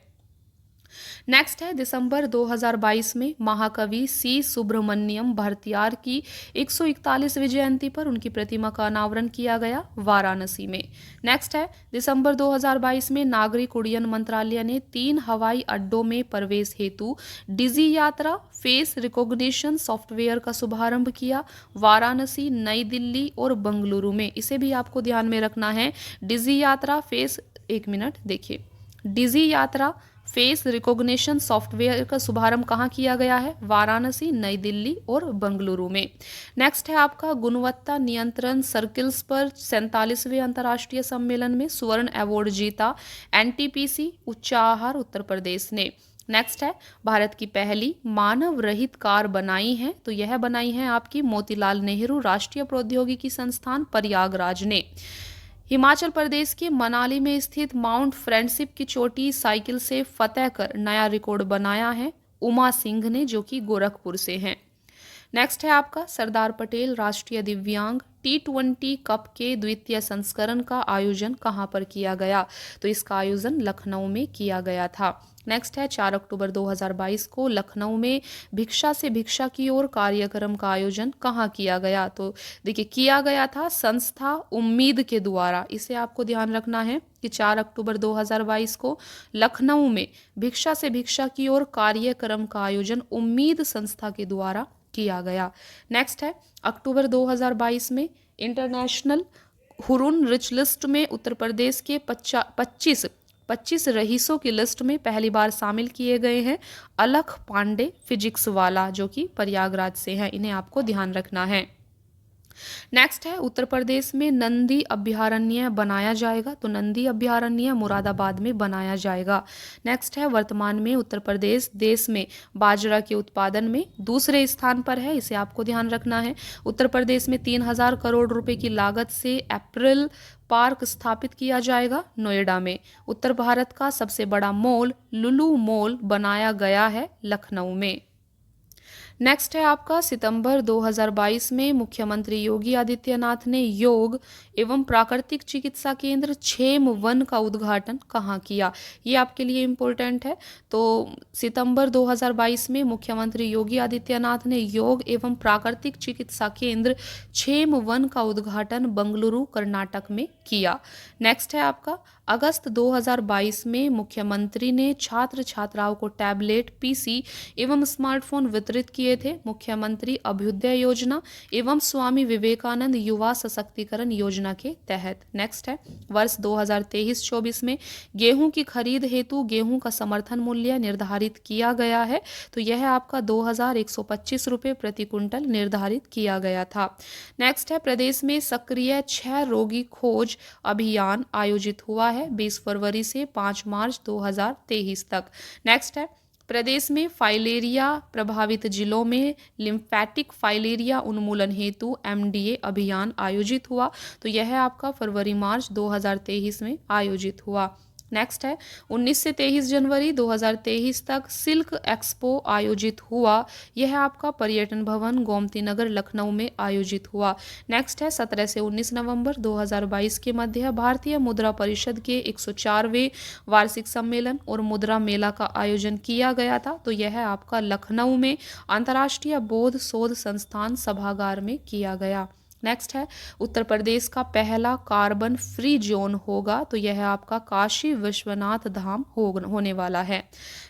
नेक्स्ट है, दिसंबर 2022 में महाकवि सी सुब्रमण्यम भारतियार की 141वीं जयंती पर उनकी प्रतिमा का अनावरण किया गया वाराणसी में। नेक्स्ट है, दिसंबर 2022 में नागरिक उड्डयन मंत्रालय ने 3 हवाई अड्डों में प्रवेश हेतु डिजी यात्रा फेस रिकॉग्निशन सॉफ्टवेयर का शुभारंभ किया वाराणसी, नई दिल्ली और बंगलुरु में। इसे भी आपको ध्यान में रखना है। डिजी यात्रा फेस, एक मिनट देखिए, डिजी यात्रा फेस रिकॉग्निशन सॉफ्टवेयर का शुभारंभ कहाँ किया गया है? वाराणसी, नई दिल्ली और बंगलुरु में। नेक्स्ट है आपका, गुणवत्ता नियंत्रण सर्किल्स पर 47वें अंतर्राष्ट्रीय सम्मेलन में स्वर्ण अवार्ड जीता एनटीपीसी उच्च आहार उत्तर प्रदेश ने। नेक्स्ट है, भारत की पहली मानव रहित कार बनाई है, तो यह बनाई है आपकी मोतीलाल नेहरू राष्ट्रीय प्रौद्योगिकी संस्थान प्रयागराज ने। हिमाचल प्रदेश के मनाली में स्थित माउंट फ्रेंडशिप की चोटी साइकिल से फतेह कर नया रिकॉर्ड बनाया है उमा सिंह ने, जो कि गोरखपुर से हैं। नेक्स्ट है आपका, सरदार पटेल राष्ट्रीय दिव्यांग T20 कप के द्वितीय संस्करण का आयोजन कहाँ पर किया गया? तो इसका आयोजन लखनऊ में किया गया था। नेक्स्ट है, 4 अक्टूबर 2022 को लखनऊ में भिक्षा से भिक्षा की ओर कार्यक्रम का आयोजन कहाँ किया गया? तो देखिए, किया गया था संस्था उम्मीद के द्वारा। इसे आपको ध्यान रखना है कि 4 अक्टूबर 2022 को लखनऊ में भिक्षा से भिक्षा की ओर कार्यक्रम का आयोजन उम्मीद संस्था के द्वारा किया गया। नेक्स्ट है, अक्टूबर 2022 में इंटरनेशनल हुरुन रिच लिस्ट में उत्तर प्रदेश के 25 रईसों की लिस्ट में पहली बार शामिल किए गए हैं अलख पांडे फिजिक्स वाला, जो कि प्रयागराज से हैं। इन्हें आपको ध्यान रखना है। नेक्स्ट है, उत्तर प्रदेश में नंदी अभयारण्य बनाया जाएगा, तो नंदी अभयारण्य मुरादाबाद में बनाया जाएगा। नेक्स्ट है, वर्तमान में उत्तर प्रदेश देश में बाजरा के उत्पादन में दूसरे स्थान पर है, इसे आपको ध्यान रखना है। उत्तर प्रदेश में 3000 करोड़ रुपए की लागत से एप्रिल पार्क स्थापित किया जाएगा नोएडा में। उत्तर भारत का सबसे बड़ा मॉल लुलु मॉल बनाया गया है लखनऊ में। नेक्स्ट है आपका, सितंबर 2022 में मुख्यमंत्री योगी आदित्यनाथ ने योग एवं प्राकृतिक चिकित्सा केंद्र क्षेम-वन का उद्घाटन कहाँ किया? ये आपके लिए इम्पोर्टेंट है। तो सितंबर 2022 में मुख्यमंत्री योगी आदित्यनाथ ने योग एवं प्राकृतिक चिकित्सा केंद्र क्षेम-वन का उद्घाटन बंगलुरु कर्नाटक में किया। नेक्स्ट है आपका, अगस्त 2022 में मुख्यमंत्री ने छात्र छात्राओं को टैबलेट, पीसी एवं स्मार्टफोन वितरित किए थे मुख्यमंत्री अभ्युदय योजना एवं स्वामी विवेकानंद युवा सशक्तिकरण योजना के तहत। नेक्स्ट है, वर्ष 2023-24 में गेहूं की खरीद हेतु गेहूं का समर्थन मूल्य निर्धारित किया गया है, तो यह आपका 2125 रुपये प्रति क्विंटल निर्धारित किया गया था। नेक्स्ट है, प्रदेश में सक्रिय 6 रोगी खोज अभियान आयोजित हुआ है 20 फरवरी से 5 मार्च 2023 तक। नेक्स्ट है, प्रदेश में फाइलेरिया प्रभावित जिलों में लिम्फेटिक फाइलेरिया उन्मूलन हेतु MDA अभियान आयोजित हुआ, तो यह आपका फरवरी मार्च 2023 में आयोजित हुआ। नेक्स्ट है 19 से 23 जनवरी 2023 तक सिल्क एक्सपो आयोजित हुआ। यह आपका पर्यटन भवन गोमती नगर लखनऊ में आयोजित हुआ। नेक्स्ट है 17 से 19 नवंबर 2022 के मध्य भारतीय मुद्रा परिषद के 104वें वार्षिक सम्मेलन और मुद्रा मेला का आयोजन किया गया था। तो यह आपका लखनऊ में अंतर्राष्ट्रीय बौद्ध शोध संस्थान सभागार में किया गया। नेक्स्ट है उत्तर प्रदेश का पहला कार्बन फ्री जोन होगा। तो यह आपका काशी विश्वनाथ धाम होने वाला है।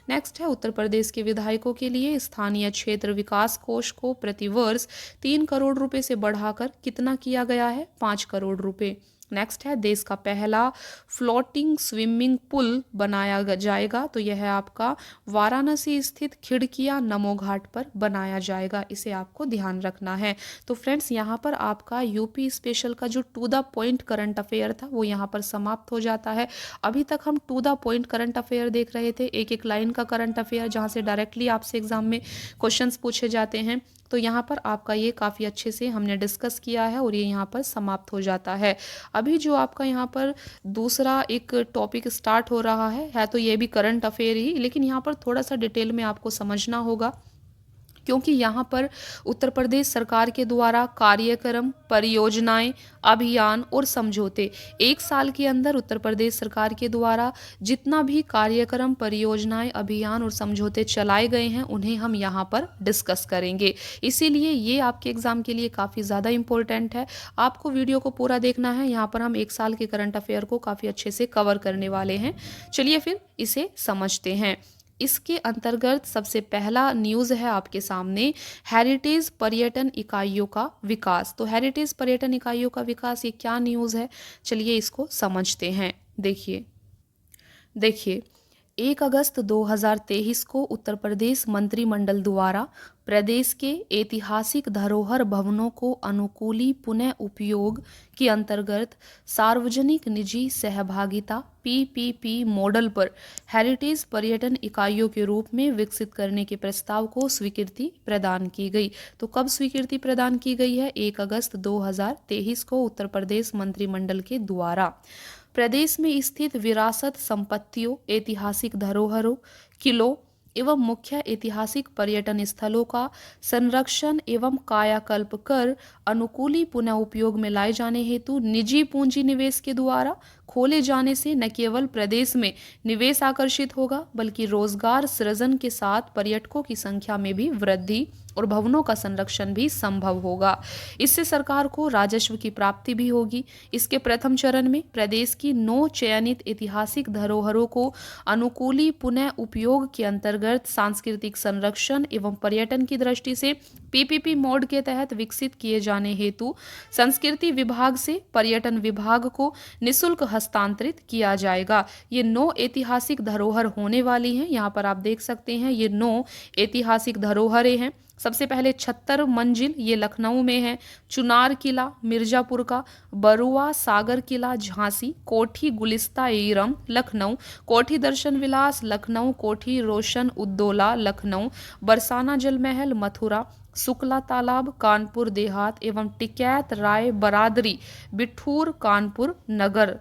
नेक्स्ट है उत्तर प्रदेश के विधायकों के लिए स्थानीय क्षेत्र विकास कोष को प्रतिवर्ष 3 करोड़ रुपए से बढ़ाकर कितना किया गया है? 5 करोड़ रुपए। नेक्स्ट है देश का पहला फ्लोटिंग स्विमिंग पूल बनाया जाएगा। तो यह आपका वाराणसी स्थित खिड़किया नमो घाट पर बनाया जाएगा। इसे आपको ध्यान रखना है। तो फ्रेंड्स यहाँ पर आपका यूपी स्पेशल का जो to the point current affair था वो यहाँ पर समाप्त हो जाता है। अभी तक हम to the point current affair देख रहे थे, एक एक लाइन का करंट अफेयर जहाँ से डायरेक्टली आपसे एग्जाम में क्वेश्चंस पूछे जाते हैं। तो यहाँ पर आपका ये काफ़ी अच्छे से हमने डिस्कस किया है और ये यहाँ पर समाप्त हो जाता है। अभी जो आपका यहाँ पर दूसरा एक टॉपिक स्टार्ट हो रहा है तो ये भी करंट अफेयर ही, लेकिन यहाँ पर थोड़ा सा डिटेल में आपको समझना होगा क्योंकि यहाँ पर उत्तर प्रदेश सरकार के द्वारा कार्यक्रम, परियोजनाएं, अभियान और समझौते 1 साल के अंदर उत्तर प्रदेश सरकार के द्वारा जितना भी कार्यक्रम, परियोजनाएं, अभियान और समझौते चलाए गए हैं उन्हें हम यहाँ पर डिस्कस करेंगे। इसीलिए ये आपके एग्जाम के लिए काफ़ी ज़्यादा इम्पोर्टेंट है। आपको वीडियो को पूरा देखना है। यहाँ पर हम 1 साल के करंट अफेयर को काफ़ी अच्छे से कवर करने वाले हैं। चलिए फिर इसे समझते हैं। इसके अंतर्गत सबसे पहला न्यूज़ है आपके सामने हेरिटेज पर्यटन इकाइयों का विकास। तो हेरिटेज पर्यटन इकाइयों का विकास ये क्या न्यूज़ है? चलिए इसको समझते हैं। देखिए 1 अगस्त 2023 को उत्तर प्रदेश मंत्रिमंडल द्वारा प्रदेश के ऐतिहासिक धरोहर भवनों को अनुकूली पुनः उपयोग के अंतर्गत सार्वजनिक निजी सहभागिता PPP मॉडल पर हेरिटेज पर्यटन इकाइयों के रूप में विकसित करने के प्रस्ताव को स्वीकृति प्रदान की गई। तो कब स्वीकृति प्रदान की गई है? 1 अगस्त 2023 को उत्तर प्रदेश मंत्रिमंडल के द्वारा प्रदेश में स्थित विरासत संपत्तियों, ऐतिहासिक धरोहरों, किलों एवं मुख्य ऐतिहासिक पर्यटन स्थलों का संरक्षण एवं कायाकल्प कर अनुकूली पुनः उपयोग में लाए जाने हेतु निजी पूंजी निवेश के द्वारा खोले जाने से न केवल प्रदेश में निवेश आकर्षित होगा बल्कि रोजगार सृजन के साथ पर्यटकों की संख्या में भी वृद्धि और भवनों का संरक्षण भी संभव होगा। इससे सरकार को राजस्व की प्राप्ति भी होगी। इसके प्रथम चरण में प्रदेश की 9 चयनित ऐतिहासिक धरोहरों को अनुकूली पुनः उपयोग के अंतर्गत सांस्कृतिक संरक्षण एवं पर्यटन की दृष्टि से PPP मोड के तहत विकसित किए जाने हेतु संस्कृति विभाग से पर्यटन विभाग को निःशुल्क हस्तांतरित किया जाएगा। ये 9 ऐतिहासिक धरोहर होने वाली हैं। यहाँ पर आप देख सकते हैं ये 9 ऐतिहासिक धरोहरें हैं। सबसे पहले 76 मंजिल ये लखनऊ में है, चुनार किला मिर्जापुर का, बरुआ सागर किला झांसी, कोठी गुलिस्ता एरम लखनऊ, कोठी दर्शन विलास लखनऊ, कोठी रोशन उद्दौला लखनऊ, बरसाना जल महल मथुरा, शुक्ला तालाब कानपुर देहात एवं टिकैत राय बरादरी बिठूर कानपुर नगर।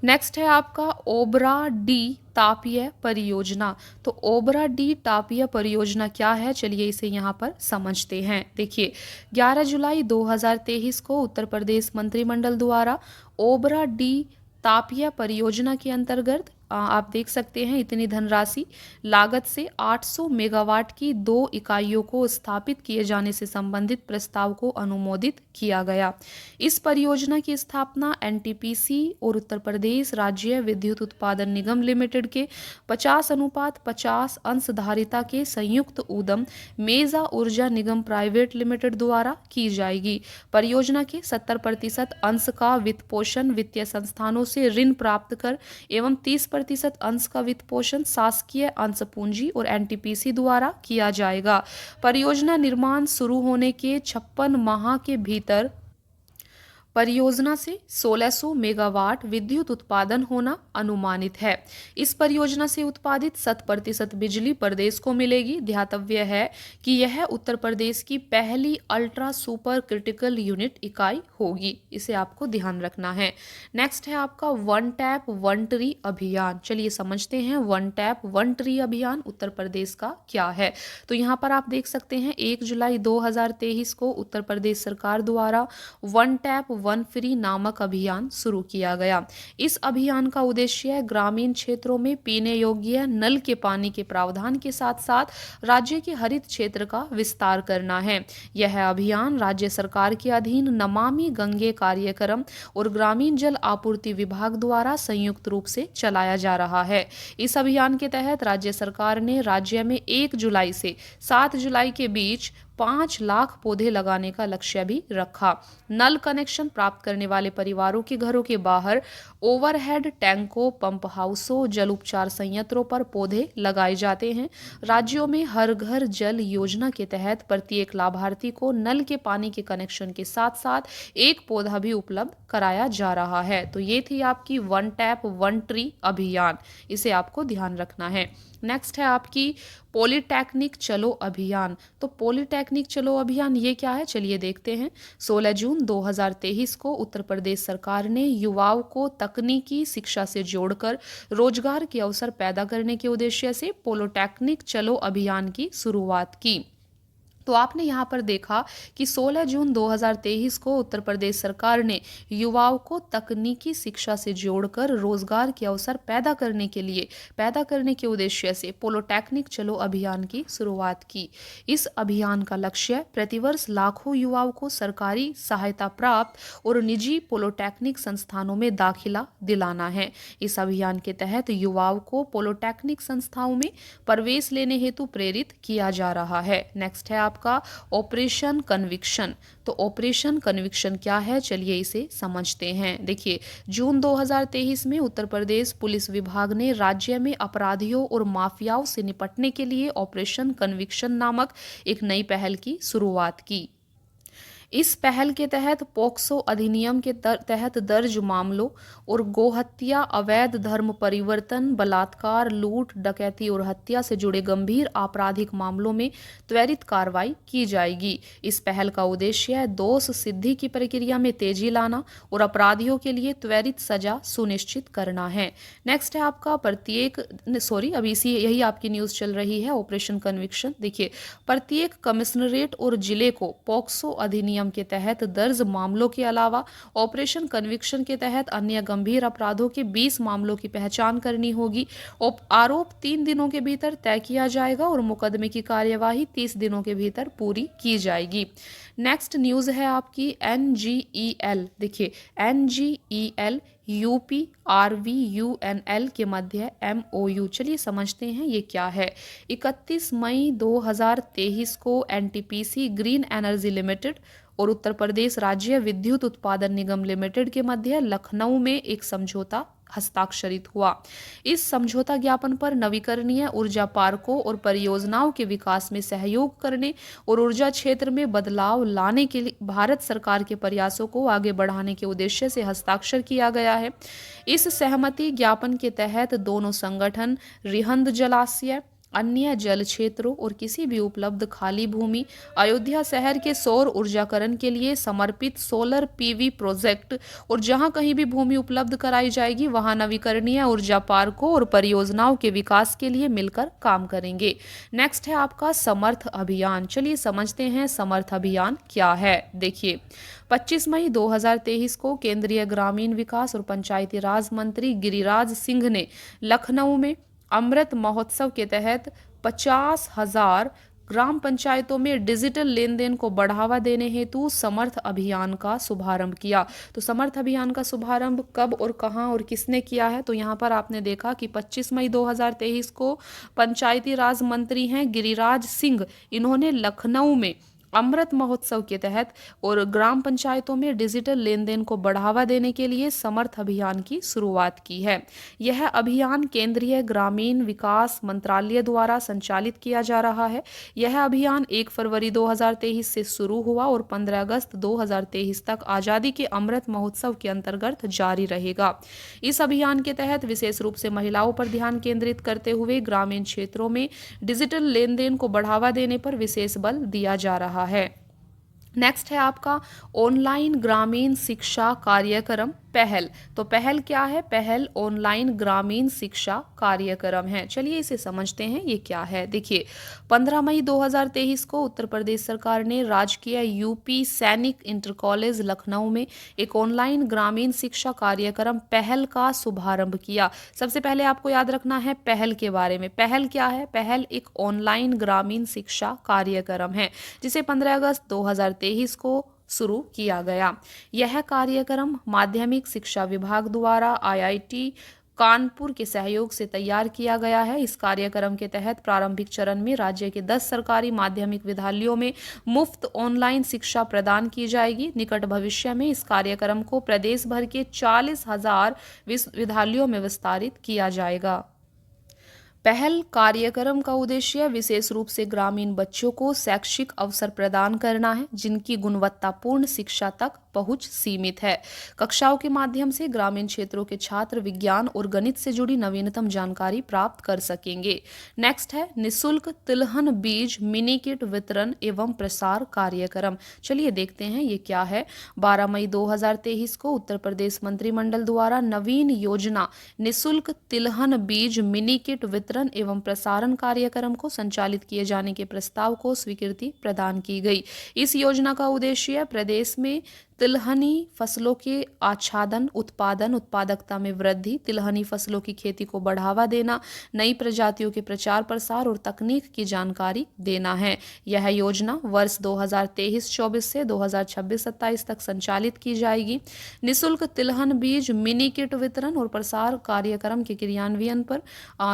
नेक्स्ट है आपका ओबरा डी तापीय परियोजना। तो ओबरा डी तापीय परियोजना क्या है? चलिए इसे यहाँ पर समझते हैं। देखिए 11 जुलाई 2023 को उत्तर प्रदेश मंत्रिमंडल द्वारा ओबरा डी तापीय परियोजना के अंतर्गत आप देख सकते हैं इतनी धनराशि लागत से 800 मेगावाट की 2 इकाइयों को स्थापित किए जाने से संबंधित प्रस्ताव को अनुमोदित किया गया। इस परियोजना की स्थापना NTPC और उत्तर प्रदेश राज्य विद्युत उत्पादन निगम लिमिटेड के 50:50 अंशधारिता के संयुक्त उद्यम मेजा ऊर्जा निगम प्राइवेट लिमिटेड द्वारा की जाएगी। परियोजना के 70% अंश का वित्त पोषण वित्तीय संस्थानों से ऋण प्राप्त कर एवं 30% अंश का वित्त पोषण शासकीय अंश पूंजी और NTPC द्वारा किया जाएगा। परियोजना निर्माण शुरू होने के 56 माह के भीतर परियोजना से 1600 मेगावाट विद्युत उत्पादन होना अनुमानित है। इस परियोजना से उत्पादित 100% बिजली प्रदेश को मिलेगी। ध्यातव्य है कि यह उत्तर प्रदेश की पहली अल्ट्रा सुपर क्रिटिकल यूनिट इकाई होगी, इसे आपको ध्यान रखना है। नेक्स्ट है आपका वन टैप वन ट्री अभियान। चलिए समझते हैं वन टैप वन ट्री अभियान उत्तर प्रदेश का क्या है। तो यहाँ पर आप देख सकते हैं 1 जुलाई 2023 को उत्तर प्रदेश सरकार द्वारा वन टैप वन फ्री नामक अभियान शुरू किया गया। इस अभियान का उद्देश्य ग्रामीण क्षेत्रों में पीने योग्य नल के पानी के प्रावधान के साथ साथ राज्य के हरित क्षेत्र का विस्तार करना है। यह अभियान राज्य सरकार के अधीन नमामि गंगे कार्यक्रम और ग्रामीण जल आपूर्ति विभाग द्वारा संयुक्त रूप से चलाया जा रहा है। इस अभियान के तहत राज्य सरकार ने राज्य में 1 जुलाई से 7 जुलाई के बीच 5 लाख पौधे लगाने का लक्ष्य भी रखा। नल कनेक्शन प्राप्त करने वाले परिवारों के घरों के बाहर ओवरहेड टैंकों, पंप हाउसों, जल उपचार संयंत्रों पर पौधे लगाए जाते हैं। राज्यों में हर घर जल योजना के तहत प्रत्येक लाभार्थी को नल के पानी के कनेक्शन के साथ साथ एक पौधा भी उपलब्ध कराया जा रहा है। तो ये थी आपकी वन टैप वन ट्री अभियान, इसे आपको ध्यान रखना है। नेक्स्ट है आपकी पॉलिटेक्निक चलो अभियान। तो पॉलिटेक्निक चलो अभियान ये क्या है, चलिए देखते हैं। 16 जून 2023 को उत्तर प्रदेश सरकार ने युवाओं को तकनीकी शिक्षा से जोड़कर रोजगार के अवसर पैदा करने के उद्देश्य से पॉलिटेक्निक चलो अभियान की शुरुआत की। तो आपने यहाँ पर देखा कि 16 जून 2023 को उत्तर प्रदेश सरकार ने युवाओं को तकनीकी शिक्षा से जोड़कर रोजगार के अवसर पैदा करने के उद्देश्य से पॉलिटेक्निक चलो अभियान की शुरुआत की। इस अभियान का लक्ष्य प्रतिवर्ष लाखों युवाओं को सरकारी सहायता प्राप्त और निजी पॉलिटेक्निक संस्थानों में दाखिला दिलाना है। इस अभियान के तहत युवाओं को पॉलिटेक्निक संस्थाओं में प्रवेश लेने हेतु प्रेरित किया जा रहा है। नेक्स्ट है आपका ऑपरेशन कन्विक्शन। तो ऑपरेशन कन्विक्शन क्या है, चलिए इसे समझते हैं। देखिए, जून 2023 में उत्तर प्रदेश पुलिस विभाग ने राज्य में अपराधियों और माफियाओं से निपटने के लिए ऑपरेशन कन्विक्शन नामक एक नई पहल की शुरुआत की। इस पहल के तहत पॉक्सो अधिनियम के तहत दर्ज मामलों और गोहत्या, अवैध धर्म परिवर्तन, बलात्कार, लूट, डकैती और हत्या से जुड़े गंभीर आपराधिक मामलों में त्वरित कार्रवाई की जाएगी। इस पहल का उद्देश्य दोष सिद्धि की प्रक्रिया में तेजी लाना और अपराधियों के लिए त्वरित सजा सुनिश्चित करना है। नेक्स्ट है आपका यही आपकी न्यूज़ चल रही है ऑपरेशन कन्विक्शन। देखिए, प्रत्येक कमिश्नरेट और जिले को पॉक्सो अधिनियम के तहत दर्ज मामलों के अलावा ऑपरेशन कन्विक्शन के तहत अन्य गंभीर अपराधों के 20 मामलों की पहचान करनी होगी। आरोप 3 दिनों के भीतर तय किया जाएगा और मुकदमे की कार्यवाही 30 दिनों के भीतर पूरी की जाएगी। नेक्स्ट न्यूज है आपकी NGEL। देखिए, NGEL यूपी RVUNL के मध्य MOU। चलिए समझते हैं ये क्या है। 31 मई 2023 को NTPC ग्रीन एनर्जी लिमिटेड और उत्तर प्रदेश राज्य विद्युत उत्पादन निगम लिमिटेड के मध्य लखनऊ में एक समझौता हस्ताक्षरित हुआ। इस समझौता ज्ञापन पर नवीकरणीय ऊर्जा पार्कों और परियोजनाओं के विकास में सहयोग करने और ऊर्जा क्षेत्र में बदलाव लाने के लिए भारत सरकार के प्रयासों को आगे बढ़ाने के उद्देश्य से हस्ताक्षर किया गया है। इस सहमति ज्ञापन के तहत दोनों संगठन रिहंद जलाशय, अन्य जल क्षेत्रों और किसी भी उपलब्ध खाली भूमि, अयोध्या शहर के सौर ऊर्जाकरण के लिए समर्पित सोलर PV प्रोजेक्ट और जहां कहीं भी भूमि उपलब्ध कराई जाएगी वहां नवीकरणीय ऊर्जा पार्कों और परियोजनाओं के विकास के लिए मिलकर काम करेंगे। नेक्स्ट है आपका समर्थ अभियान। चलिए समझते हैं समर्थ अभियान क्या है। देखिए, 25 मई 2023 को केंद्रीय ग्रामीण विकास और पंचायती राज मंत्री गिरिराज सिंह ने लखनऊ में अमृत महोत्सव के तहत 50,000 ग्राम पंचायतों में डिजिटल लेन देन को बढ़ावा देने हेतु समर्थ अभियान का शुभारंभ किया। तो समर्थ अभियान का शुभारंभ कब और कहां और किसने किया है, तो यहाँ पर आपने देखा कि 25 मई 2023 को पंचायती राज मंत्री हैं गिरिराज सिंह, इन्होंने लखनऊ में अमृत महोत्सव के तहत और ग्राम पंचायतों में डिजिटल लेन देन को बढ़ावा देने के लिए समर्थ अभियान की शुरुआत की है। यह अभियान केंद्रीय ग्रामीण विकास मंत्रालय द्वारा संचालित किया जा रहा है। यह अभियान 1 फरवरी 2023 से शुरू हुआ और 15 अगस्त 2023 तक आज़ादी के अमृत महोत्सव के अंतर्गत जारी रहेगा। इस अभियान के तहत विशेष रूप से महिलाओं पर ध्यान केंद्रित करते हुए ग्रामीण क्षेत्रों में डिजिटल लेन देन को बढ़ावा देने पर विशेष बल दिया जा रहा है। नेक्स्ट है आपका ऑनलाइन ग्रामीण शिक्षा कार्यक्रम पहल। तो पहल क्या है? पहल ऑनलाइन ग्रामीण शिक्षा कार्यक्रम है। चलिए इसे समझते हैं, ये क्या है। देखिए 15 मई 2023 को उत्तर प्रदेश सरकार ने राजकीय यूपी सैनिक इंटर कॉलेज लखनऊ में एक ऑनलाइन ग्रामीण शिक्षा कार्यक्रम पहल का शुभारंभ किया। सबसे पहले आपको याद रखना है पहल के बारे में। पहल क्या है? पहल एक ऑनलाइन ग्रामीण शिक्षा कार्यक्रम है जिसे 15 अगस्त 2023 को शुरू किया गया। यह कार्यक्रम माध्यमिक शिक्षा विभाग द्वारा आईआईटी कानपुर के सहयोग से तैयार किया गया है। इस कार्यक्रम के तहत प्रारंभिक चरण में राज्य के 10 सरकारी माध्यमिक विद्यालयों में मुफ्त ऑनलाइन शिक्षा प्रदान की जाएगी। निकट भविष्य में इस कार्यक्रम को प्रदेश भर के 40,000 विद्यालयों में विस्तारित किया जाएगा। पहल कार्यक्रम का उद्देश्य विशेष रूप से ग्रामीण बच्चों को शैक्षिक अवसर प्रदान करना है जिनकी गुणवत्तापूर्ण शिक्षा तक पहुंच सीमित है। कक्षाओं के माध्यम से ग्रामीण क्षेत्रों के छात्र विज्ञान और गणित से जुड़ी नवीनतम जानकारी प्राप्त कर सकेंगे। नेक्स्ट है निशुल्क तिलहन बीज मिनी किट वितरण एवं प्रसार कार्यक्रम। चलिए देखते हैं ये क्या है। 12 मई 2023 को उत्तर प्रदेश मंत्रिमंडल द्वारा नवीन योजना निशुल्क तिलहन बीज मिनी किट वितरण एवं प्रसारण कार्यक्रम को संचालित किए जाने के प्रस्ताव को स्वीकृति प्रदान की गई। इस योजना का उद्देश्य प्रदेश में तिलहनी फसलों के आच्छादन, उत्पादन, उत्पादकता में वृद्धि, तिलहनी फसलों की खेती को बढ़ावा देना, नई प्रजातियों के प्रचार प्रसार और तकनीक की जानकारी देना है। यह योजना वर्ष 2023-24 से 2026-27 तक संचालित की जाएगी। निशुल्क तिलहन बीज मिनी किट वितरण और प्रसार कार्यक्रम के क्रियान्वयन पर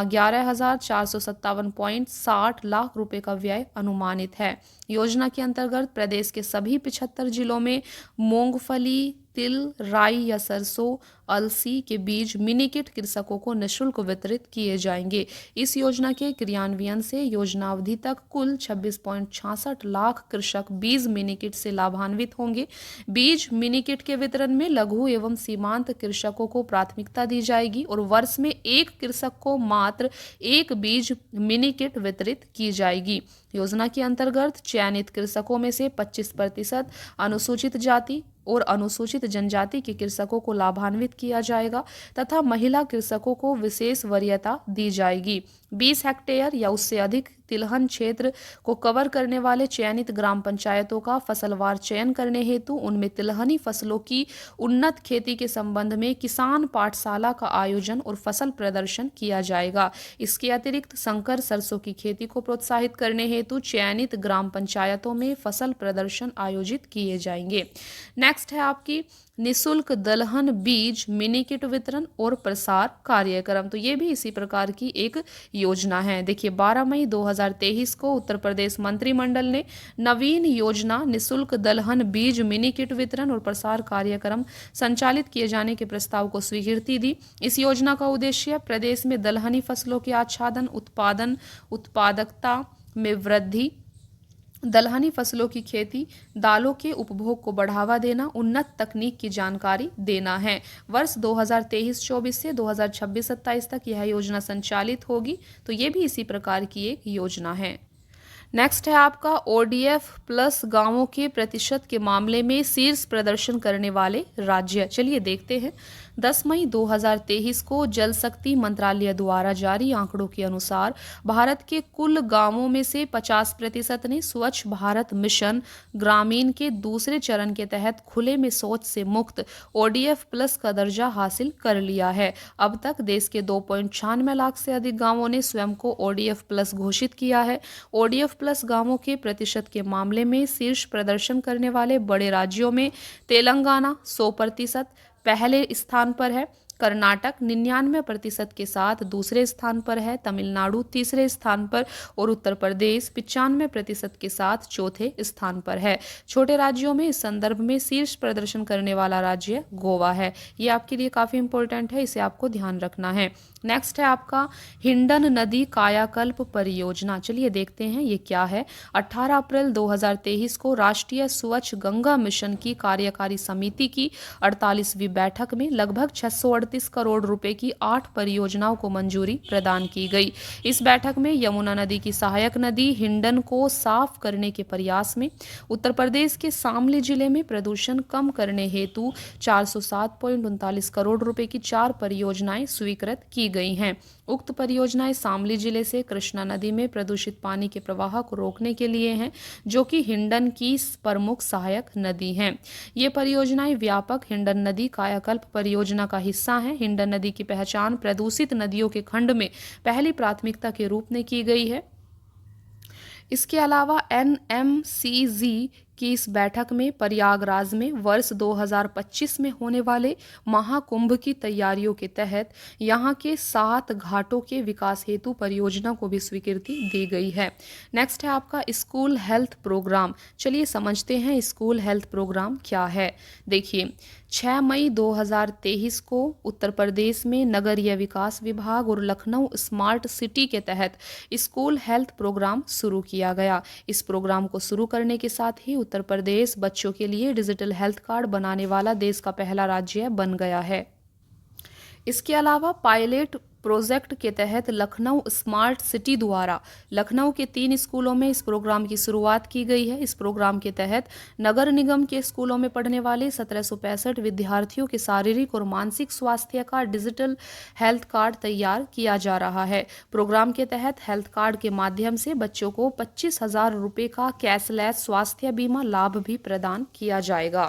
11,457.60 लाख रुपए का व्यय अनुमानित है। योजना के अंतर्गत प्रदेश के सभी 75 जिलों में मूंगफली, तिल, राई या सरसों, अलसी के बीज मिनी किट कृषकों को निःशुल्क वितरित किए जाएंगे। इस योजना के क्रियान्वयन से योजना अवधि तक कुल 26.66 लाख कृषक बीज मिनी किट से लाभान्वित होंगे। बीज मिनी किट के वितरण में लघु एवं सीमांत कृषकों को प्राथमिकता दी जाएगी और वर्ष में एक कृषक को मात्र एक बीज मिनी किट वितरित की जाएगी। योजना के अंतर्गत चयनित कृषकों में से 25% अनुसूचित जाति और अनुसूचित जनजाति के कृषकों को लाभान्वित किया जाएगा तथा महिला कृषकों को विशेष वरीयता दी जाएगी। 20 हेक्टेयर या उससे अधिक तिलहन क्षेत्र को कवर करने वाले चयनित ग्राम पंचायतों का फसलवार चयन करने हेतु उनमें तिलहनी फसलों की उन्नत खेती के संबंध में किसान पाठशाला का आयोजन और फसल प्रदर्शन किया जाएगा। इसके अतिरिक्त संकर सरसों की खेती को प्रोत्साहित करने हेतु चयनित ग्राम पंचायतों में फसल प्रदर्शन आयोजित किए जाएंगे। नेक्स्ट है आपकी निशुल्क दलहन बीज मिनी किट वितरण और प्रसार कार्यक्रम। तो ये भी इसी प्रकार की एक योजना है। देखिए 12 मई 2023 को उत्तर प्रदेश मंत्रिमंडल ने नवीन योजना निशुल्क दलहन बीज मिनी किट वितरण और प्रसार कार्यक्रम संचालित किए जाने के प्रस्ताव को स्वीकृति दी। इस योजना का उद्देश्य प्रदेश में दलहनी फसलों के आच्छादन, उत्पादन, उत्पादकता में वृद्धि, दलहनी फसलों की खेती, दालों के उपभोग को बढ़ावा देना, उन्नत तकनीक की जानकारी देना है। वर्ष 2023-24 से 2026-27 तक यह योजना संचालित होगी। तो ये भी इसी प्रकार की एक योजना है। नेक्स्ट है आपका ओडीएफ प्लस गांवों के प्रतिशत के मामले में शीर्ष प्रदर्शन करने वाले राज्य। चलिए देखते हैं। 10 मई 2023 को जल शक्ति मंत्रालय द्वारा जारी आंकड़ों के अनुसार भारत के कुल गांवों में से 50% ने स्वच्छ भारत मिशन ग्रामीण के दूसरे चरण के तहत खुले में शौच से मुक्त ओडीएफ प्लस का दर्जा हासिल कर लिया है। अब तक देश के 2.96 लाख से अधिक गांवों ने स्वयं को ओडीएफ प्लस घोषित किया है। ओडीएफ प्लस गांवों के प्रतिशत के मामले में शीर्ष प्रदर्शन करने वाले बड़े राज्यों में तेलंगाना 100% पहले स्थान पर है। कर्नाटक 99% के साथ दूसरे स्थान पर है, तमिलनाडु तीसरे स्थान पर और उत्तर प्रदेश 95% के साथ चौथे स्थान पर है। छोटे राज्यों में इस संदर्भ में शीर्ष प्रदर्शन करने वाला राज्य गोवा है। ये आपके लिए काफ़ी इंपॉर्टेंट है, इसे आपको ध्यान रखना है। नेक्स्ट है आपका हिंडन नदी कायाकल्प परियोजना। चलिए देखते हैं ये क्या है। 18 अप्रैल 2023 को राष्ट्रीय स्वच्छ गंगा मिशन की कार्यकारी समिति की 48वीं बैठक में लगभग 638 करोड़ रुपए की 8 परियोजनाओं को मंजूरी प्रदान की गई। इस बैठक में यमुना नदी की सहायक नदी हिंडन को साफ करने के प्रयास में उत्तर प्रदेश के शामली जिले में प्रदूषण कम करने हेतु 407.39 करोड़ रुपए की 4 परियोजनाएं स्वीकृत की गई हैं। उक्त परियोजनाएं शामली जिले से कृष्णा नदी में प्रदूषित पानी के प्रवाह को रोकने के लिए हैं, जो कि हिंडन की प्रमुख सहायक नदी हैं। ये परियोजनाएं व्यापक हिंडन नदी कायाकल्प परियोजना का हिस्सा हैं। हिंडन नदी की पहचान प्रदूषित नदियों के खंड में पहली प्राथमिकता के रूप में की गई है। इसके अलावा NMCG की इस बैठक में प्रयागराज में वर्ष 2025 में होने वाले महाकुंभ की तैयारियों के तहत यहां के 7 घाटों के विकास हेतु परियोजना को भी स्वीकृति दी गई है। नेक्स्ट है आपका स्कूल हेल्थ प्रोग्राम। चलिए समझते हैं स्कूल हेल्थ प्रोग्राम क्या है। देखिए 6 मई 2023 को उत्तर प्रदेश में नगरीय विकास विभाग और लखनऊ स्मार्ट सिटी के तहत स्कूल हेल्थ प्रोग्राम शुरू किया गया। इस प्रोग्राम को शुरू करने के साथ ही उत्तर प्रदेश बच्चों के लिए डिजिटल हेल्थ कार्ड बनाने वाला देश का पहला राज्य बन गया है। इसके अलावा पायलट प्रोजेक्ट के तहत लखनऊ स्मार्ट सिटी द्वारा लखनऊ के 3 स्कूलों में इस प्रोग्राम की शुरुआत की गई है। इस प्रोग्राम के तहत नगर निगम के स्कूलों में पढ़ने वाले 1765 विद्यार्थियों के शारीरिक और मानसिक स्वास्थ्य का डिजिटल हेल्थ कार्ड तैयार किया जा रहा है। प्रोग्राम के तहत हेल्थ कार्ड के माध्यम से बच्चों को 25,000 रुपये का कैशलेस स्वास्थ्य बीमा लाभ भी प्रदान किया जाएगा।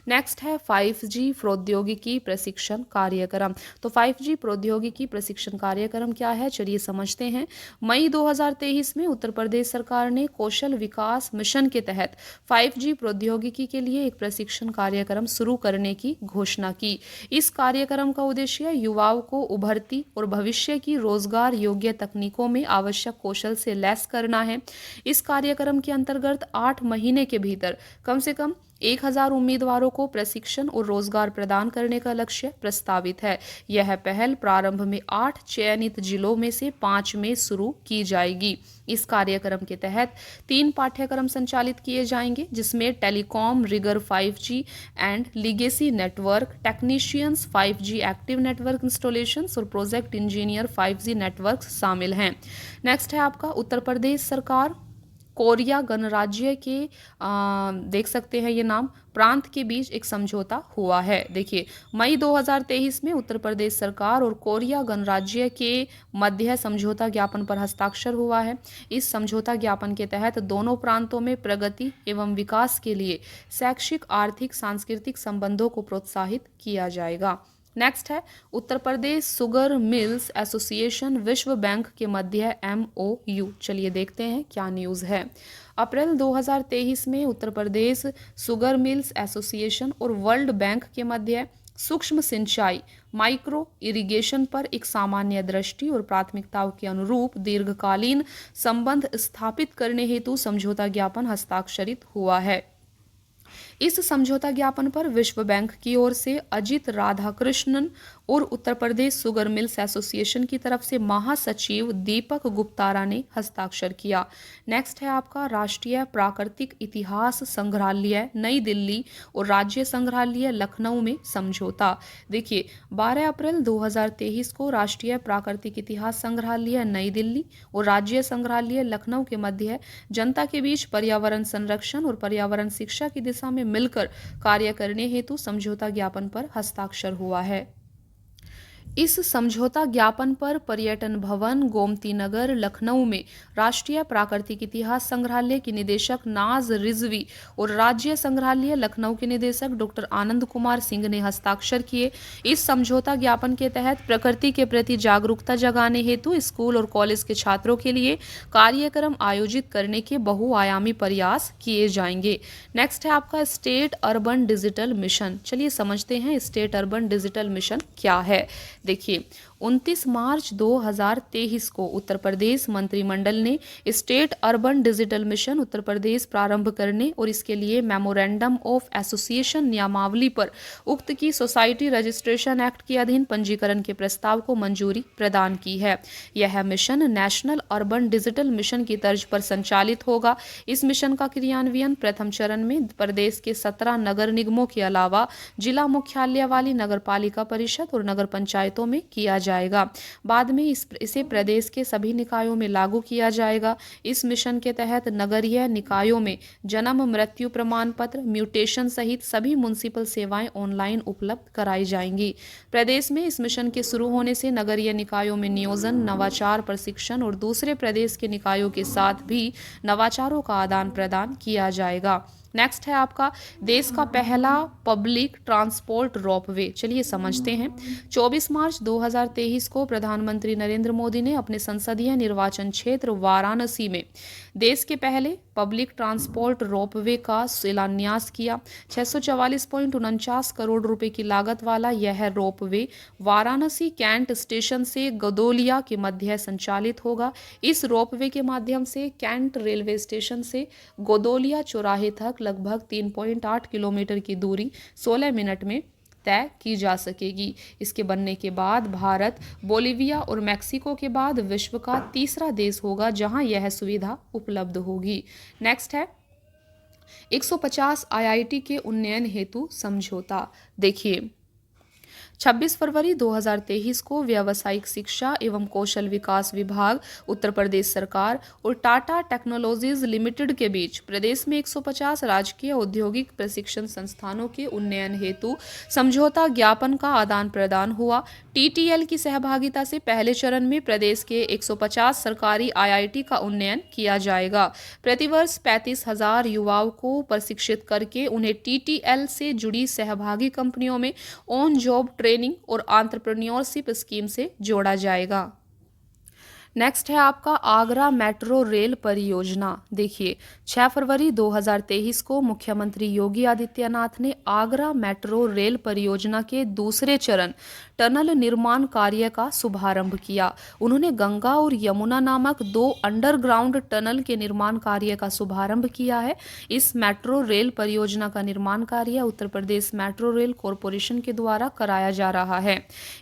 नेक्स्ट है 5G प्रौद्योगिकी प्रशिक्षण कार्यक्रम। तो 5G प्रौद्योगिकी प्रशिक्षण कार्यक्रम क्या है, चलिए समझते हैं। मई 2023 में उत्तर प्रदेश सरकार ने कौशल विकास मिशन के तहत 5G प्रौद्योगिकी के लिए एक प्रशिक्षण कार्यक्रम शुरू करने की घोषणा की। इस कार्यक्रम का उद्देश्य युवाओं को उभरती और भविष्य की रोजगार योग्य तकनीकों में आवश्यक कौशल से लैस करना है। इस कार्यक्रम के अंतर्गत 8 महीने के भीतर कम से कम 1000 उम्मीदवारों को प्रशिक्षण और रोजगार प्रदान करने का लक्ष्य प्रस्तावित है। यह पहल प्रारंभ में 8 चयनित जिलों में से 5 में शुरू की जाएगी। इस कार्यक्रम के तहत 3 पाठ्यक्रम संचालित किए जाएंगे, जिसमें telecom rigger 5G and legacy network technicians 5G active network installations और प्रोजेक्ट इंजीनियर 5G नेटवर्क शामिल हैं। नेक्स्ट है आपका उत्तर प्रदेश सरकार कोरिया गणराज्य के देख सकते हैं ये नाम प्रांत के बीच एक समझौता हुआ है। देखिए मई 2023 में उत्तर प्रदेश सरकार और कोरिया गणराज्य के मध्य समझौता ज्ञापन पर हस्ताक्षर हुआ है। इस समझौता ज्ञापन के तहत दोनों प्रांतों में प्रगति एवं विकास के लिए शैक्षिक, आर्थिक, सांस्कृतिक संबंधों को प्रोत्साहित किया जाएगा। नेक्स्ट है Uttar Pradesh sugar mills association विश्व बैंक के मध्य MOU। चलिए देखते हैं क्या न्यूज़ है। अप्रैल 2023 में Uttar Pradesh sugar mills association और वर्ल्ड बैंक के मध्य सूक्ष्म सिंचाई माइक्रो इरिगेशन पर एक सामान्य दृष्टि और प्राथमिकताओं के अनुरूप दीर्घकालीन संबंध स्थापित करने हेतु समझौता ज्ञापन हस्ताक्षरित हुआ है। इस समझौता ज्ञापन पर विश्व बैंक की ओर से अजित राधाकृष्णन और Uttar Pradesh sugar mills association की तरफ से महासचिव दीपक गुप्तारा ने हस्ताक्षर किया। नेक्स्ट है आपका राष्ट्रीय प्राकृतिक इतिहास संग्रहालय नई दिल्ली और राज्य संग्रहालय लखनऊ में समझौता। देखिए 12 अप्रैल 2023 को राष्ट्रीय प्राकृतिक इतिहास संग्रहालय नई दिल्ली और राज्य संग्रहालय लखनऊ के मध्य जनता के बीच पर्यावरण संरक्षण और पर्यावरण शिक्षा की दिशा में मिलकर कार्य करने हेतु समझौता ज्ञापन पर हस्ताक्षर हुआ है। इस समझौता ज्ञापन पर पर्यटन भवन, गोमती नगर, लखनऊ में राष्ट्रीय प्राकृतिक इतिहास संग्रहालय की निदेशक नाज रिजवी और राज्य संग्रहालय लखनऊ के निदेशक डॉक्टर आनंद कुमार सिंह ने हस्ताक्षर किए। इस समझौता ज्ञापन के तहत प्रकृति के प्रति जागरूकता जगाने हेतु स्कूल और कॉलेज के छात्रों के लिए कार्यक्रम आयोजित करने के बहुआयामी प्रयास किए जाएंगे। नेक्स्ट है आपका स्टेट अर्बन डिजिटल मिशन। चलिए समझते हैं स्टेट अर्बन डिजिटल मिशन क्या है। देखिए 29 मार्च 2023 को उत्तर प्रदेश मंत्रिमंडल ने state urban digital mission Uttar Pradesh प्रारंभ करने और इसके लिए मेमोरेंडम ऑफ एसोसिएशन नियमावली पर उक्त की सोसाइटी रजिस्ट्रेशन एक्ट के अधीन पंजीकरण के प्रस्ताव को मंजूरी प्रदान की है। यह mission national urban digital mission की तर्ज पर संचालित होगा। इस मिशन का क्रियान्वयन प्रथम चरण में प्रदेश के 17 नगर निगमों के अलावा जिला मुख्यालय वाली नगर पालिका परिषद और नगर पंचायतों में किया जाएगा। बाद में इसे प्रदेश के सभी निकायों में लागू किया जाएगा। इस मिशन के तहत नगरीय निकायों में जन्म मृत्यु प्रमाण पत्र, म्यूटेशन सहित सभी म्युनिसिपल सेवाएं ऑनलाइन उपलब्ध कराई जाएंगी। प्रदेश में इस मिशन के शुरू होने से नगरीय निकायों में नियोजन, नवाचार, प्रशिक्षण और दूसरे प्रदेश के निकायों के साथ भी नवाचारों का आदान प्रदान किया जाएगा। नेक्स्ट है आपका देश का पहला पब्लिक ट्रांसपोर्ट रोपवे। चलिए समझते हैं। 24 मार्च 2023 को प्रधानमंत्री नरेंद्र मोदी ने अपने संसदीय निर्वाचन क्षेत्र वाराणसी में देश के पहले पब्लिक ट्रांसपोर्ट रोपवे का शिलान्यास किया। 644.49 करोड़ रुपए की लागत वाला यह रोपवे वाराणसी कैंट स्टेशन से गदोलिया के मध्य संचालित होगा। इस रोपवे के माध्यम से कैंट रेलवे स्टेशन से गोदोलिया चौराहे तक लगभग 3.8 किलोमीटर की दूरी 16 मिनट में तय की जा सकेगी। इसके बनने के बाद भारत, बोलिविया और मैक्सिको के बाद विश्व का तीसरा देश होगा जहां यह सुविधा उपलब्ध होगी। नेक्स्ट है 150 आईआईटी के उन्नयन हेतु समझौता। देखिए 26 फरवरी 2023 को व्यावसायिक शिक्षा एवं कौशल विकास विभाग, उत्तर प्रदेश सरकार और टाटा टेक्नोलॉजीज लिमिटेड के बीच प्रदेश में 150 राजकीय औद्योगिक प्रशिक्षण संस्थानों के उन्नयन हेतु समझौता ज्ञापन का आदान प्रदान हुआ। टीटीएल की सहभागिता से पहले चरण में प्रदेश के 150 सरकारी आईआईटी का उन्नयन किया जाएगा। प्रतिवर्ष 35,000 युवाओं को प्रशिक्षित करके उन्हें टीटीएल से जुड़ी सहभागी कंपनियों में ऑन जॉब ट्रेनिंग और एंटरप्रेन्योरशिप स्कीम से जोड़ा जाएगा। नेक्स्ट है आपका आगरा मेट्रो रेल परियोजना। देखिए 6 फरवरी 2023 को मुख्यमंत्री योगी आदित्यनाथ ने आगरा मेट्रो रेल परियोजना के दूसरे चरण टनल निर्माण कार्य का शुभारंभ किया। उन्होंने गंगा और यमुना नामक 2 अंडरग्राउंड टनल के निर्माण कार्य का शुभारंभ किया है। इस मेट्रो रेल परियोजना का निर्माण कार्य Uttar Pradesh metro rail corporation के द्वारा कराया जा रहा है।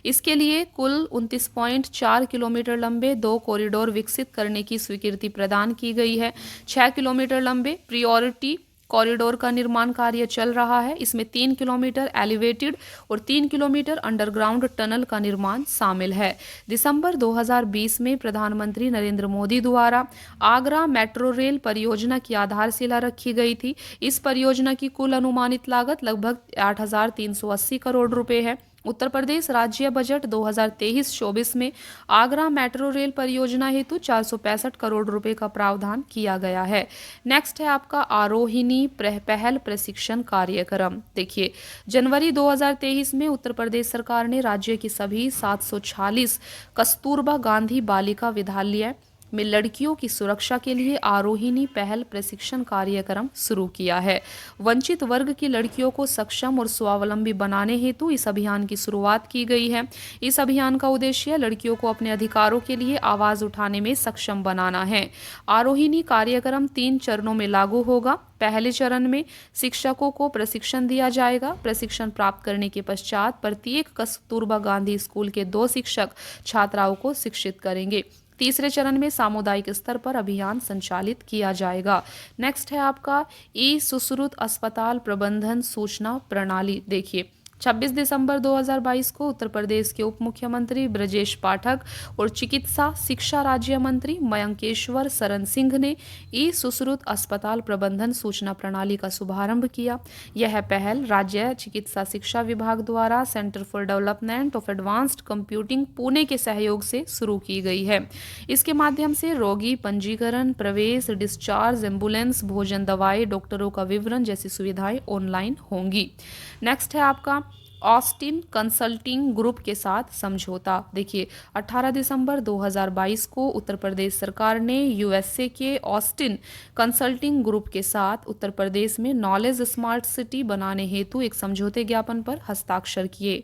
इसके लिए कुल 29.4 किलोमीटर लंबे 2 कॉरिडोर विकसित करने की स्वीकृति प्रदान की गई है। 6 किलोमीटर लंबे प्रायोरिटी कॉरिडोर का निर्माण कार्य चल रहा है। इसमें 3 किलोमीटर एलिवेटेड और 3 किलोमीटर अंडरग्राउंड टनल का निर्माण शामिल है। दिसंबर 2020 में प्रधानमंत्री नरेंद्र मोदी द्वारा आगरा मेट्रो रेल परियोजना की आधारशिला रखी गई थी। इस परियोजना की कुल अनुमानित लागत लगभग 8,380 करोड़ रुपए है। उत्तर प्रदेश राज्य बजट 2023-24 में आगरा मेट्रो रेल परियोजना हेतु 465 करोड़ रुपए का प्रावधान किया गया है। नेक्स्ट है आपका आरोहिणी पहल प्रशिक्षण कार्यक्रम। देखिए जनवरी 2023 में उत्तर प्रदेश सरकार ने राज्य की सभी 746 कस्तूरबा गांधी बालिका विद्यालय में लड़कियों की सुरक्षा के लिए आरोहिणी पहल प्रशिक्षण कार्यक्रम शुरू किया है। वंचित वर्ग की लड़कियों को सक्षम और स्वावलंबी बनाने हेतु इस अभियान की शुरुआत की गई है। इस अभियान का उद्देश्य लड़कियों को अपने अधिकारों के लिए आवाज उठाने में सक्षम बनाना है। आरोहिणी कार्यक्रम 3 चरणों में लागू होगा। पहले चरण में शिक्षकों को प्रशिक्षण दिया जाएगा। प्रशिक्षण प्राप्त करने के पश्चात प्रत्येक कस्तूरबा गांधी स्कूल के 2 शिक्षक छात्राओं को शिक्षित करेंगे। तीसरे चरण में सामुदायिक स्तर पर अभियान संचालित किया जाएगा। नेक्स्ट है आपका ई सुश्रुत अस्पताल प्रबंधन सूचना प्रणाली। देखिए 26 दिसंबर 2022 को उत्तर प्रदेश के उप मुख्यमंत्री ब्रजेश पाठक और चिकित्सा शिक्षा राज्य मंत्री मयंकेश्वर शरण सिंह ने ई सुश्रुत अस्पताल प्रबंधन सूचना प्रणाली का शुभारंभ किया। यह पहल राज्य चिकित्सा शिक्षा विभाग द्वारा centre for development of advanced computing Pune के सहयोग से शुरू की गई है। इसके माध्यम से रोगी पंजीकरण, प्रवेश, डिस्चार्ज, एम्बुलेंस, भोजन, दवाई, डॉक्टरों का विवरण जैसी सुविधाएं ऑनलाइन होंगी। नेक्स्ट है आपका ऑस्टिन कंसल्टिंग ग्रुप के साथ समझौता। देखिए 18 दिसंबर 2022 को उत्तर प्रदेश सरकार ने यूएसए के ऑस्टिन कंसल्टिंग ग्रुप के साथ उत्तर प्रदेश में नॉलेज स्मार्ट सिटी बनाने हेतु एक समझौते ज्ञापन पर हस्ताक्षर किए।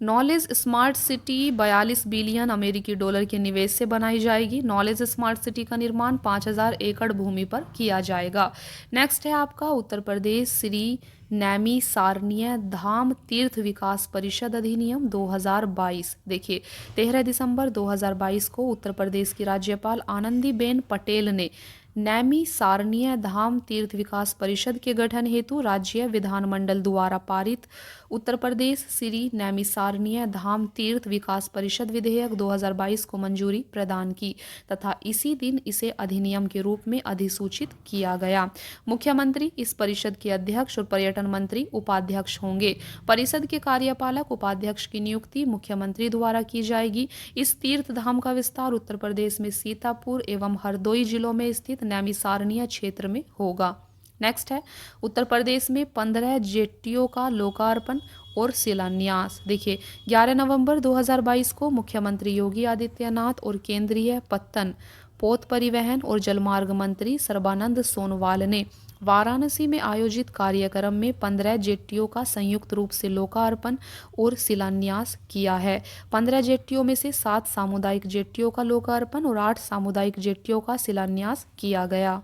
नॉलेज स्मार्ट सिटी 42 बिलियन अमेरिकी डॉलर के निवेश से बनाई जाएगी। नॉलेज स्मार्ट सिटी का निर्माण 5000 एकड़ भूमि पर किया जाएगा। नेक्स्ट है आपका उत्तर प्रदेश श्री नैमिषारण्य धाम तीर्थ विकास परिषद अधिनियम 2022। देखिए 13 दिसंबर 2022 को उत्तर प्रदेश की राज्यपाल आनंदीबेन पटेल ने नैमिषारण्य धाम तीर्थ विकास परिषद के गठन हेतु राज्य विधानमंडल द्वारा पारित उत्तर प्रदेश श्री नैमिषारण्य धाम तीर्थ विकास परिषद विधेयक 2022 को मंजूरी प्रदान की तथा इसी दिन इसे अधिनियम के रूप में अधिसूचित किया गया। मुख्यमंत्री इस परिषद के अध्यक्ष और पर्यटन मंत्री उपाध्यक्ष होंगे। परिषद के कार्यपालक उपाध्यक्ष की नियुक्ति मुख्यमंत्री द्वारा की जाएगी। इस तीर्थ धाम का विस्तार उत्तर प्रदेश में सीतापुर एवं हरदोई जिलों में स्थित नैमिषारण्य क्षेत्र में होगा। नेक्स्ट है उत्तर प्रदेश में 15 जेट्टियों का लोकार्पण और शिलान्यास। देखिए 11 नवंबर 2022 को मुख्यमंत्री योगी आदित्यनाथ और केंद्रीय पत्तन, पोत परिवहन और जलमार्ग मंत्री सर्बानंद सोनोवाल ने वाराणसी में आयोजित कार्यक्रम में 15 जेट्टियों का संयुक्त रूप से लोकार्पण और शिलान्यास किया है। 15 जेट्टियों में से 7 सामुदायिक जेट्टियों का लोकार्पण और 8 सामुदायिक जेट्टियों का शिलान्यास किया गया।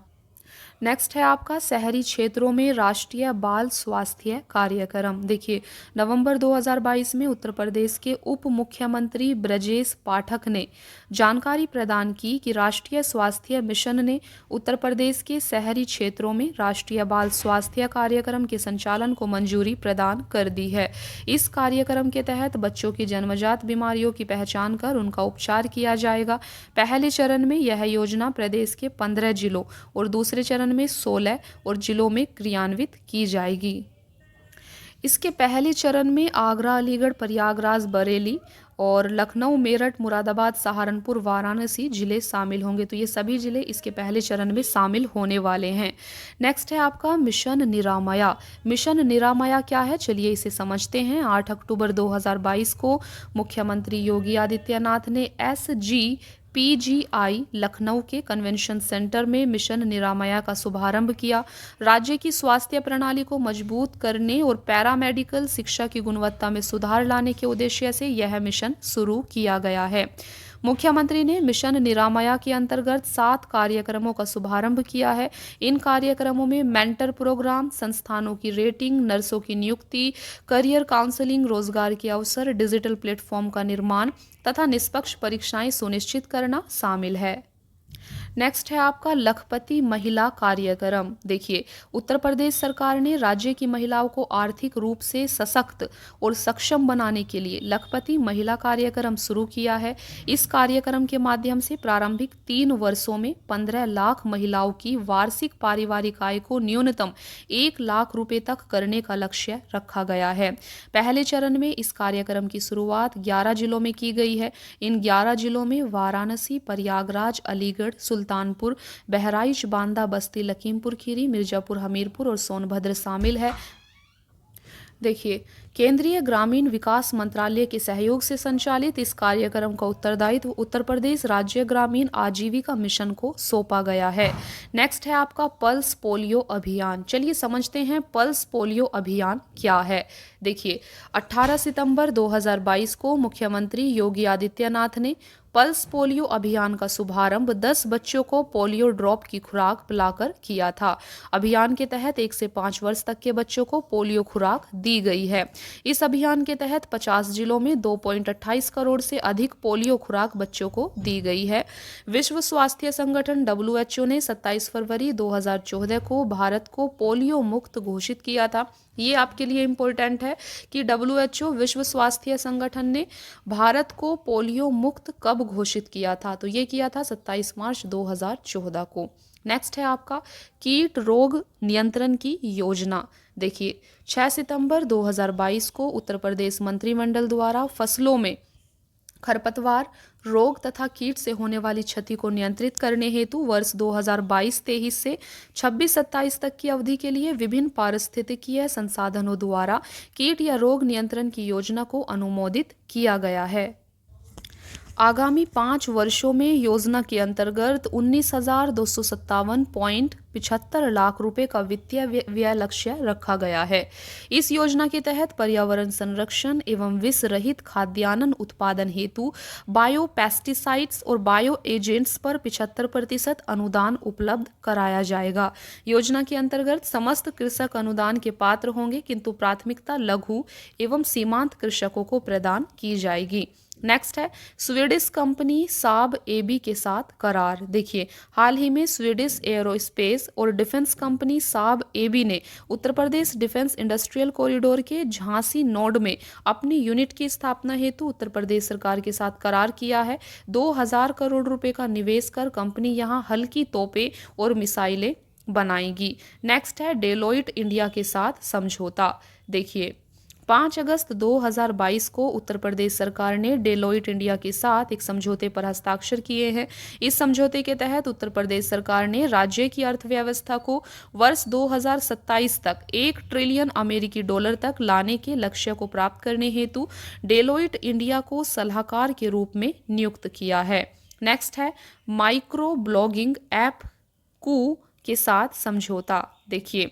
नेक्स्ट है आपका शहरी क्षेत्रों में राष्ट्रीय बाल स्वास्थ्य कार्यक्रम। देखिए नवंबर 2022 में उत्तर प्रदेश के उप मुख्यमंत्री ब्रजेश पाठक ने जानकारी प्रदान की कि राष्ट्रीय स्वास्थ्य मिशन ने उत्तर प्रदेश के शहरी क्षेत्रों में राष्ट्रीय बाल स्वास्थ्य कार्यक्रम के संचालन को मंजूरी प्रदान कर दी है। इस कार्यक्रम के तहत बच्चों की जन्मजात बीमारियों की पहचान कर उनका उपचार किया जाएगा। पहले चरण में यह योजना प्रदेश के 15 जिलों और दूसरे चरण में 16 और जिलों में क्रियान्वित की जाएगी। इसके पहले चरण में आगरा, अलीगढ़, प्रयागराज, बरेली और लखनऊ, मेरठ, मुरादाबाद, सहारनपुर, वाराणसी जिले शामिल होंगे। तो ये सभी जिले इसके पहले चरण में शामिल होने वाले हैं। नेक्स्ट है आपका मिशन निरामया। मिशन निरामया क्या है, चलिए इसे समझते हैं। 8 अक्टूबर 2022 को मुख्यमंत्री योगी आदित्यनाथ ने SGPGI लखनऊ के कन्वेंशन सेंटर में मिशन निरामया का शुभारंभ किया। राज्य की स्वास्थ्य प्रणाली को मजबूत करने और पैरामेडिकल शिक्षा की गुणवत्ता में सुधार लाने के उद्देश्य से यह मिशन शुरू किया गया है। मुख्यमंत्री ने मिशन निरामया के अंतर्गत 7 कार्यक्रमों का शुभारंभ किया है। इन कार्यक्रमों में मेंटर प्रोग्राम, संस्थानों की रेटिंग, नर्सों की नियुक्ति, करियर काउंसलिंग, रोजगार के अवसर, डिजिटल प्लेटफॉर्म का निर्माण तथा निष्पक्ष परीक्षाएं सुनिश्चित करना शामिल है। नेक्स्ट है आपका लखपति महिला कार्यक्रम। देखिए उत्तर प्रदेश सरकार ने राज्य की महिलाओं को आर्थिक रूप से सशक्त और सक्षम बनाने के लिए लखपति महिला कार्यक्रम शुरू किया है। इस कार्यक्रम के माध्यम से प्रारंभिक 3 वर्षों में 15 लाख महिलाओं की वार्षिक पारिवारिक आय को न्यूनतम 1 लाख रुपए तक करने का लक्ष्य रखा गया है। पहले चरण में इस कार्यक्रम की शुरुआत 11 जिलों में की गई है। इन 11 जिलों में वाराणसी, प्रयागराज, अलीगढ़, सुल्तानपुर, बहराइच, बांदा, बस्ती, लखीमपुर खीरी, मिर्जापुर, हमीरपुर और सोनभद्र शामिल है। देखिए केंद्रीय ग्रामीण विकास मंत्रालय के सहयोग से संचालित इस कार्यक्रम का उत्तरदायित्व उत्तर प्रदेश राज्य ग्रामीण आजीविका मिशन को सौंपा गया है। नेक्स्ट है आपका पल्स पोलियो अभियान। चलिए समझते हैं पल्स पोलियो अभियान क्या है। देखिए 18 सितंबर 2022 को मुख्यमंत्री योगी आदित्यनाथ ने पल्स पोलियो अभियान का शुभारंभ 10 बच्चों को पोलियो ड्रॉप की खुराक पिलाकर किया था। अभियान के तहत 1 से 5 वर्ष तक के बच्चों को पोलियो खुराक दी गई है। इस अभियान के तहत 50 जिलों में 2.28 करोड़ से अधिक पोलियो खुराक बच्चों को दी गई है। विश्व स्वास्थ्य संगठन WHO ने 27 फरवरी 2014 को भारत को पोलियो मुक्त घोषित किया था। ये आपके लिए इम्पोर्टेंट है कि WHO विश्व स्वास्थ्य संगठन ने भारत को पोलियो मुक्त कब घोषित किया था, तो ये किया था 27 मार्च 2014 को। नेक्स्ट है आपका कीट रोग नियंत्रण की योजना। देखिए 6 सितंबर 2022 को उत्तर प्रदेश मंत्रिमंडल द्वारा फसलों में खरपतवार रोग तथा कीट से होने वाली क्षति को नियंत्रित करने हेतु वर्ष 2022-23 से 26-27 तक की अवधि के लिए विभिन्न पारिस्थितिकीय संसाधनों द्वारा कीट या रोग नियंत्रण की योजना को अनुमोदित किया गया है। आगामी 5 वर्षों में योजना के अंतर्गत 19,257.75 लाख रुपए का वित्तीय व्यय लक्ष्य रखा गया है। इस योजना के तहत पर्यावरण संरक्षण एवं विष रहित खाद्यान्न उत्पादन हेतु बायो पेस्टिसाइड्स और बायो एजेंट्स पर 75% अनुदान उपलब्ध कराया जाएगा। योजना के अंतर्गत समस्त कृषक अनुदान के पात्र होंगे, किंतु प्राथमिकता लघु एवं सीमांत कृषकों को प्रदान की जाएगी। नेक्स्ट है स्वीडिश कंपनी साब एबी के साथ करार। देखिए हाल ही में स्वीडिश एयरोस्पेस और डिफेंस कंपनी साब एबी ने उत्तर प्रदेश डिफेंस इंडस्ट्रियल कॉरिडोर के झांसी नोड में अपनी यूनिट की स्थापना हेतु उत्तर प्रदेश सरकार के साथ करार किया है। 2000 करोड़ रुपए का निवेश कर कंपनी यहां हल्की तोपें और मिसाइलें बनाएगी। नेक्स्ट है डेलोइट इंडिया के साथ समझौता। देखिए 5 अगस्त 2022 को उत्तर प्रदेश सरकार ने डेलोइट इंडिया के साथ एक समझौते पर हस्ताक्षर किए हैं। इस समझौते के तहत उत्तर प्रदेश सरकार ने राज्य की अर्थव्यवस्था को वर्ष 2027 तक 1 ट्रिलियन अमेरिकी डॉलर तक लाने के लक्ष्य को प्राप्त करने हेतु डेलोइट इंडिया को सलाहकार के रूप में नियुक्त किया है। नेक्स्ट है माइक्रो ब्लॉगिंग ऐप कू के साथ समझौता। देखिए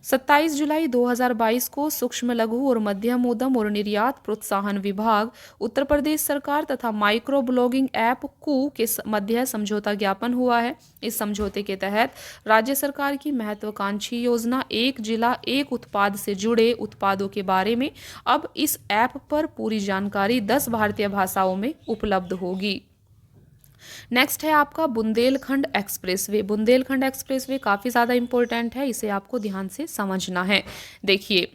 27 जुलाई 2022 को सूक्ष्म लघु और मध्यम उद्यम और निर्यात प्रोत्साहन विभाग उत्तर प्रदेश सरकार तथा माइक्रो ब्लॉगिंग ऐप कू के मध्य समझौता ज्ञापन हुआ है। इस समझौते के तहत राज्य सरकार की महत्वाकांक्षी योजना एक जिला एक उत्पाद से जुड़े उत्पादों के बारे में अब इस ऐप पर पूरी जानकारी 10 भारतीय भाषाओं में उपलब्ध होगी। नेक्स्ट है आपका बुंदेलखंड एक्सप्रेसवे। बुंदेलखंड एक्सप्रेसवे काफ़ी ज़्यादा इंपॉर्टेंट है, इसे आपको ध्यान से समझना है। देखिए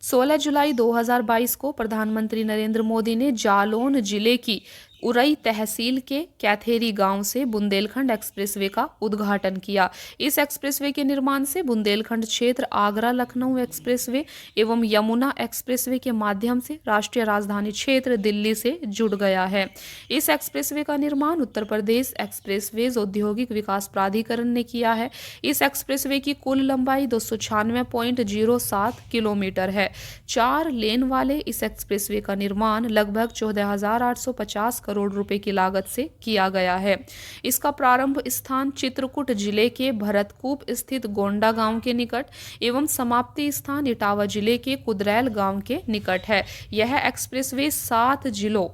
16 जुलाई 2022 को प्रधानमंत्री नरेंद्र मोदी ने जालौन जिले की उरई तहसील के कैथेरी गांव से बुंदेलखंड एक्सप्रेसवे का उद्घाटन किया। इस एक्सप्रेसवे के निर्माण से बुंदेलखंड क्षेत्र आगरा लखनऊ एक्सप्रेसवे एवं यमुना एक्सप्रेसवे के माध्यम से राष्ट्रीय राजधानी क्षेत्र दिल्ली से जुड़ गया है। इस एक्सप्रेसवे का निर्माण उत्तर प्रदेश एक्सप्रेसवेज औद्योगिक विकास प्राधिकरण ने किया है। इस एक्सप्रेसवे की कुल लंबाई 296.07 किलोमीटर है। 4 लेन वाले इस एक्सप्रेसवे का निर्माण लगभग 14,850 करोड़ रुपए की लागत से किया गया है। इसका प्रारंभ स्थान चित्रकूट जिले के भरतकूप स्थित गोंडा गांव के निकट एवं समाप्ति स्थान इटावा जिले के कुदरैल गांव के निकट है। यह एक्सप्रेसवे 7 जिलों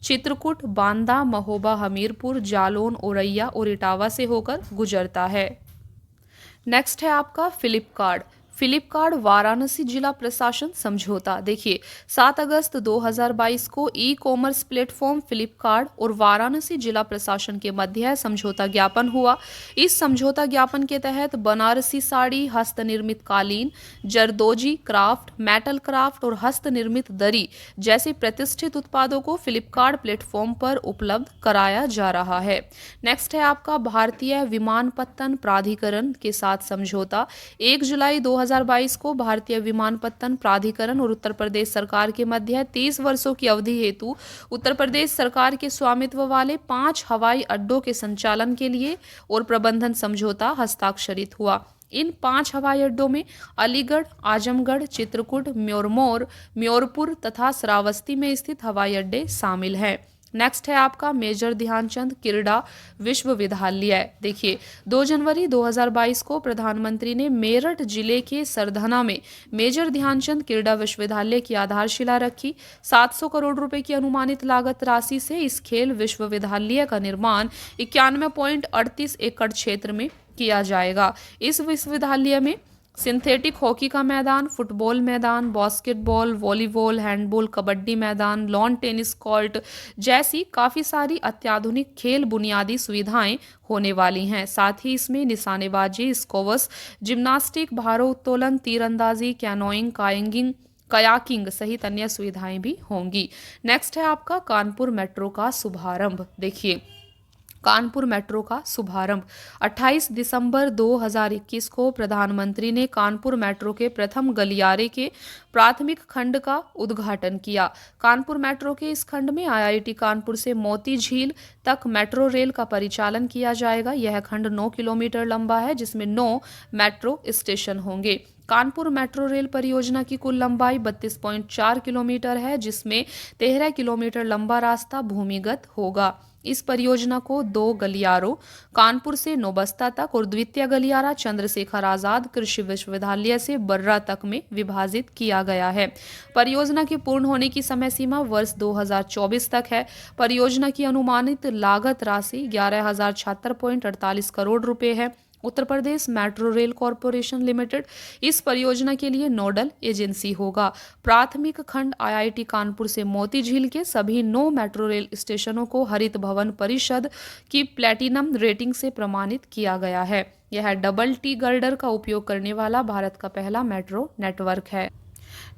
चित्रकूट, बांदा, महोबा, हमीरपुर, जालौन, औरैया और इटावा से होकर गुजरता है। नेक्स्ट है आपका फ्लिपकार्ट वाराणसी जिला प्रशासन समझौता। देखिए 7 अगस्त 2022 को ई कॉमर्स प्लेटफॉर्म फ्लिपकार्ट और वाराणसी जिला प्रशासन के मध्य समझौता ज्ञापन हुआ। इस समझौता ज्ञापन के तहत बनारसी साड़ी, हस्तनिर्मित कालीन, जरदोजी क्राफ्ट, मेटल क्राफ्ट और हस्तनिर्मित दरी जैसे प्रतिष्ठित उत्पादों को फ्लिपकार्ट प्लेटफॉर्म पर उपलब्ध कराया जा रहा है। नेक्स्ट है आपका भारतीय विमानपत्तन प्राधिकरण के साथ समझौता। 1 जुलाई 2022 को भारतीय विमानपत्तन प्राधिकरण और उत्तर प्रदेश सरकार के मध्य 30 वर्षों की अवधि हेतु उत्तर प्रदेश सरकार के स्वामित्व वाले 5 हवाई अड्डों के संचालन के लिए और प्रबंधन समझौता हस्ताक्षरित हुआ। इन 5 हवाई अड्डों में अलीगढ़, आजमगढ़, चित्रकूट, म्योरपुर तथा श्रावस्ती में स्थित हवाई अड्डे शामिल हैं। नेक्स्ट है आपका मेजर ध्यानचंद क्रीड़ा विश्वविद्यालय। देखिए 2 जनवरी 2022 को प्रधानमंत्री ने मेरठ जिले के सरधना में मेजर ध्यानचंद क्रीड़ा विश्वविद्यालय की आधारशिला रखी। 700 करोड़ रुपए की अनुमानित लागत राशि से इस खेल विश्वविद्यालय का निर्माण 91.38 एकड़ क्षेत्र में किया जाएगा। इस विश्वविद्यालय में सिंथेटिक हॉकी का मैदान, फुटबॉल मैदान, बास्केटबॉल, वॉलीबॉल, हैंडबॉल, कबड्डी मैदान, लॉन टेनिस कोर्ट जैसी काफ़ी सारी अत्याधुनिक खेल बुनियादी सुविधाएं होने वाली हैं। साथ ही इसमें निशानेबाजी, स्क्वैश, जिम्नास्टिक, भारोत्तोलन, तीरंदाजी, कैनोइंग, कायांगिंग, कयाकिंग सहित अन्य सुविधाएं भी होंगी। नेक्स्ट है आपका कानपुर मेट्रो का शुभारंभ। देखिए, कानपुर मेट्रो का शुभारंभ 28 दिसंबर 2021 को प्रधानमंत्री ने कानपुर मेट्रो के प्रथम गलियारे के प्राथमिक खंड का उद्घाटन किया। कानपुर मेट्रो के इस खंड में आईआईटी कानपुर से मोती झील तक मेट्रो रेल का परिचालन किया जाएगा। यह खंड 9 किलोमीटर लंबा है, जिसमें 9 मेट्रो स्टेशन होंगे। कानपुर मेट्रो रेल परियोजना की कुल लंबाई 32.4 किलोमीटर है, जिसमें 13 किलोमीटर लंबा रास्ता भूमिगत होगा। इस परियोजना को 2 गलियारों कानपुर से नौबस्ता तक और द्वितीय गलियारा चंद्रशेखर आजाद कृषि विश्वविद्यालय से बर्रा तक में विभाजित किया गया है। परियोजना के पूर्ण होने की समय सीमा वर्ष 2024 तक है। परियोजना की अनुमानित लागत राशि 11,076.48 करोड़ रुपए है। Uttar Pradesh metro rail corporation limited इस परियोजना के लिए नोडल एजेंसी होगा। प्राथमिक खंड आईआईटी कानपुर से मोती झील के सभी 9 मेट्रो रेल स्टेशनों को हरित भवन परिषद की प्लैटिनम रेटिंग से प्रमाणित किया गया है। यह डबल टी गर्डर का उपयोग करने वाला भारत का पहला मेट्रो नेटवर्क है।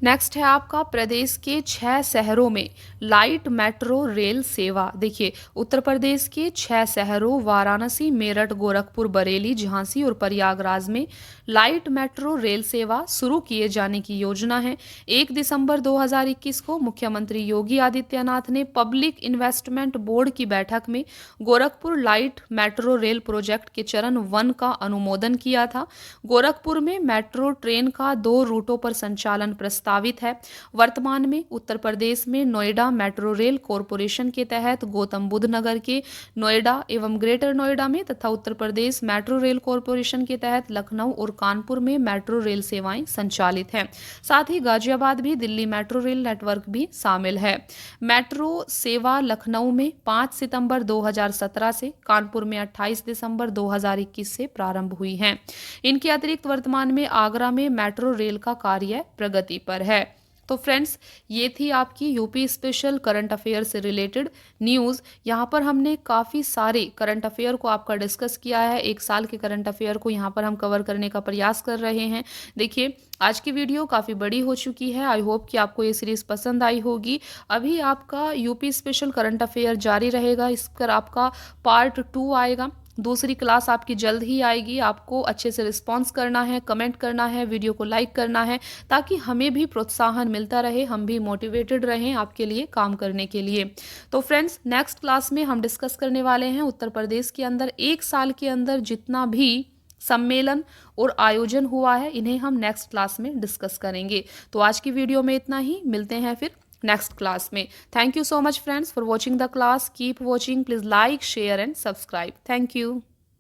नेक्स्ट है आपका प्रदेश के 6 शहरों में लाइट मेट्रो रेल सेवा। देखिए, उत्तर प्रदेश के 6 शहरों वाराणसी, मेरठ, गोरखपुर, बरेली, झांसी और प्रयागराज में लाइट मेट्रो रेल सेवा शुरू किए जाने की योजना है। 1 दिसंबर 2021 को मुख्यमंत्री योगी आदित्यनाथ ने पब्लिक इन्वेस्टमेंट बोर्ड की बैठक में Gorakhpur light metro rail project के चरण 1 का अनुमोदन किया था। गोरखपुर में मेट्रो ट्रेन का 2 रूटों पर संचालन प्रस्तावित है। वर्तमान में उत्तर प्रदेश में नोएडा मेट्रो रेल कॉरपोरेशन के तहत गौतम बुद्ध नगर के नोएडा एवं ग्रेटर नोएडा में तथा Uttar Pradesh metro rail corporation के तहत लखनऊ और कानपुर में मेट्रो रेल सेवाएं संचालित हैं। साथ ही गाजियाबाद भी दिल्ली मेट्रो रेल नेटवर्क भी शामिल है। मेट्रो सेवा लखनऊ में 5 सितंबर 2017 से, कानपुर में 28 दिसंबर 2021 से प्रारंभ हुई हैं। इनके अतिरिक्त वर्तमान में आगरा में मेट्रो रेल का कार्य प्रगति पर है। तो फ्रेंड्स, ये थी आपकी यूपी स्पेशल करंट अफेयर से रिलेटेड न्यूज़। यहाँ पर हमने काफ़ी सारे करंट अफेयर को आपका डिस्कस किया है। 1 साल के करंट अफेयर को यहाँ पर हम कवर करने का प्रयास कर रहे हैं। देखिए, आज की वीडियो काफ़ी बड़ी हो चुकी है। आई होप कि आपको ये सीरीज़ पसंद आई होगी। अभी आपका यूपी स्पेशल करंट अफेयर जारी रहेगा। इस पर आपका पार्ट 2 आएगा। दूसरी क्लास आपकी जल्द ही आएगी। आपको अच्छे से रिस्पॉन्स करना है, कमेंट करना है, वीडियो को लाइक करना है, ताकि हमें भी प्रोत्साहन मिलता रहे, हम भी मोटिवेटेड रहें आपके लिए काम करने के लिए। तो फ्रेंड्स, नेक्स्ट क्लास में हम डिस्कस करने वाले हैं उत्तर प्रदेश के अंदर 1 साल के अंदर जितना भी सम्मेलन और आयोजन हुआ है, इन्हें हम नेक्स्ट क्लास में डिस्कस करेंगे। तो आज की वीडियो में इतना ही। मिलते हैं फिर नेक्स्ट क्लास में। Thank you so much friends for watching the class. Keep watching. Please like, share and subscribe. Thank you.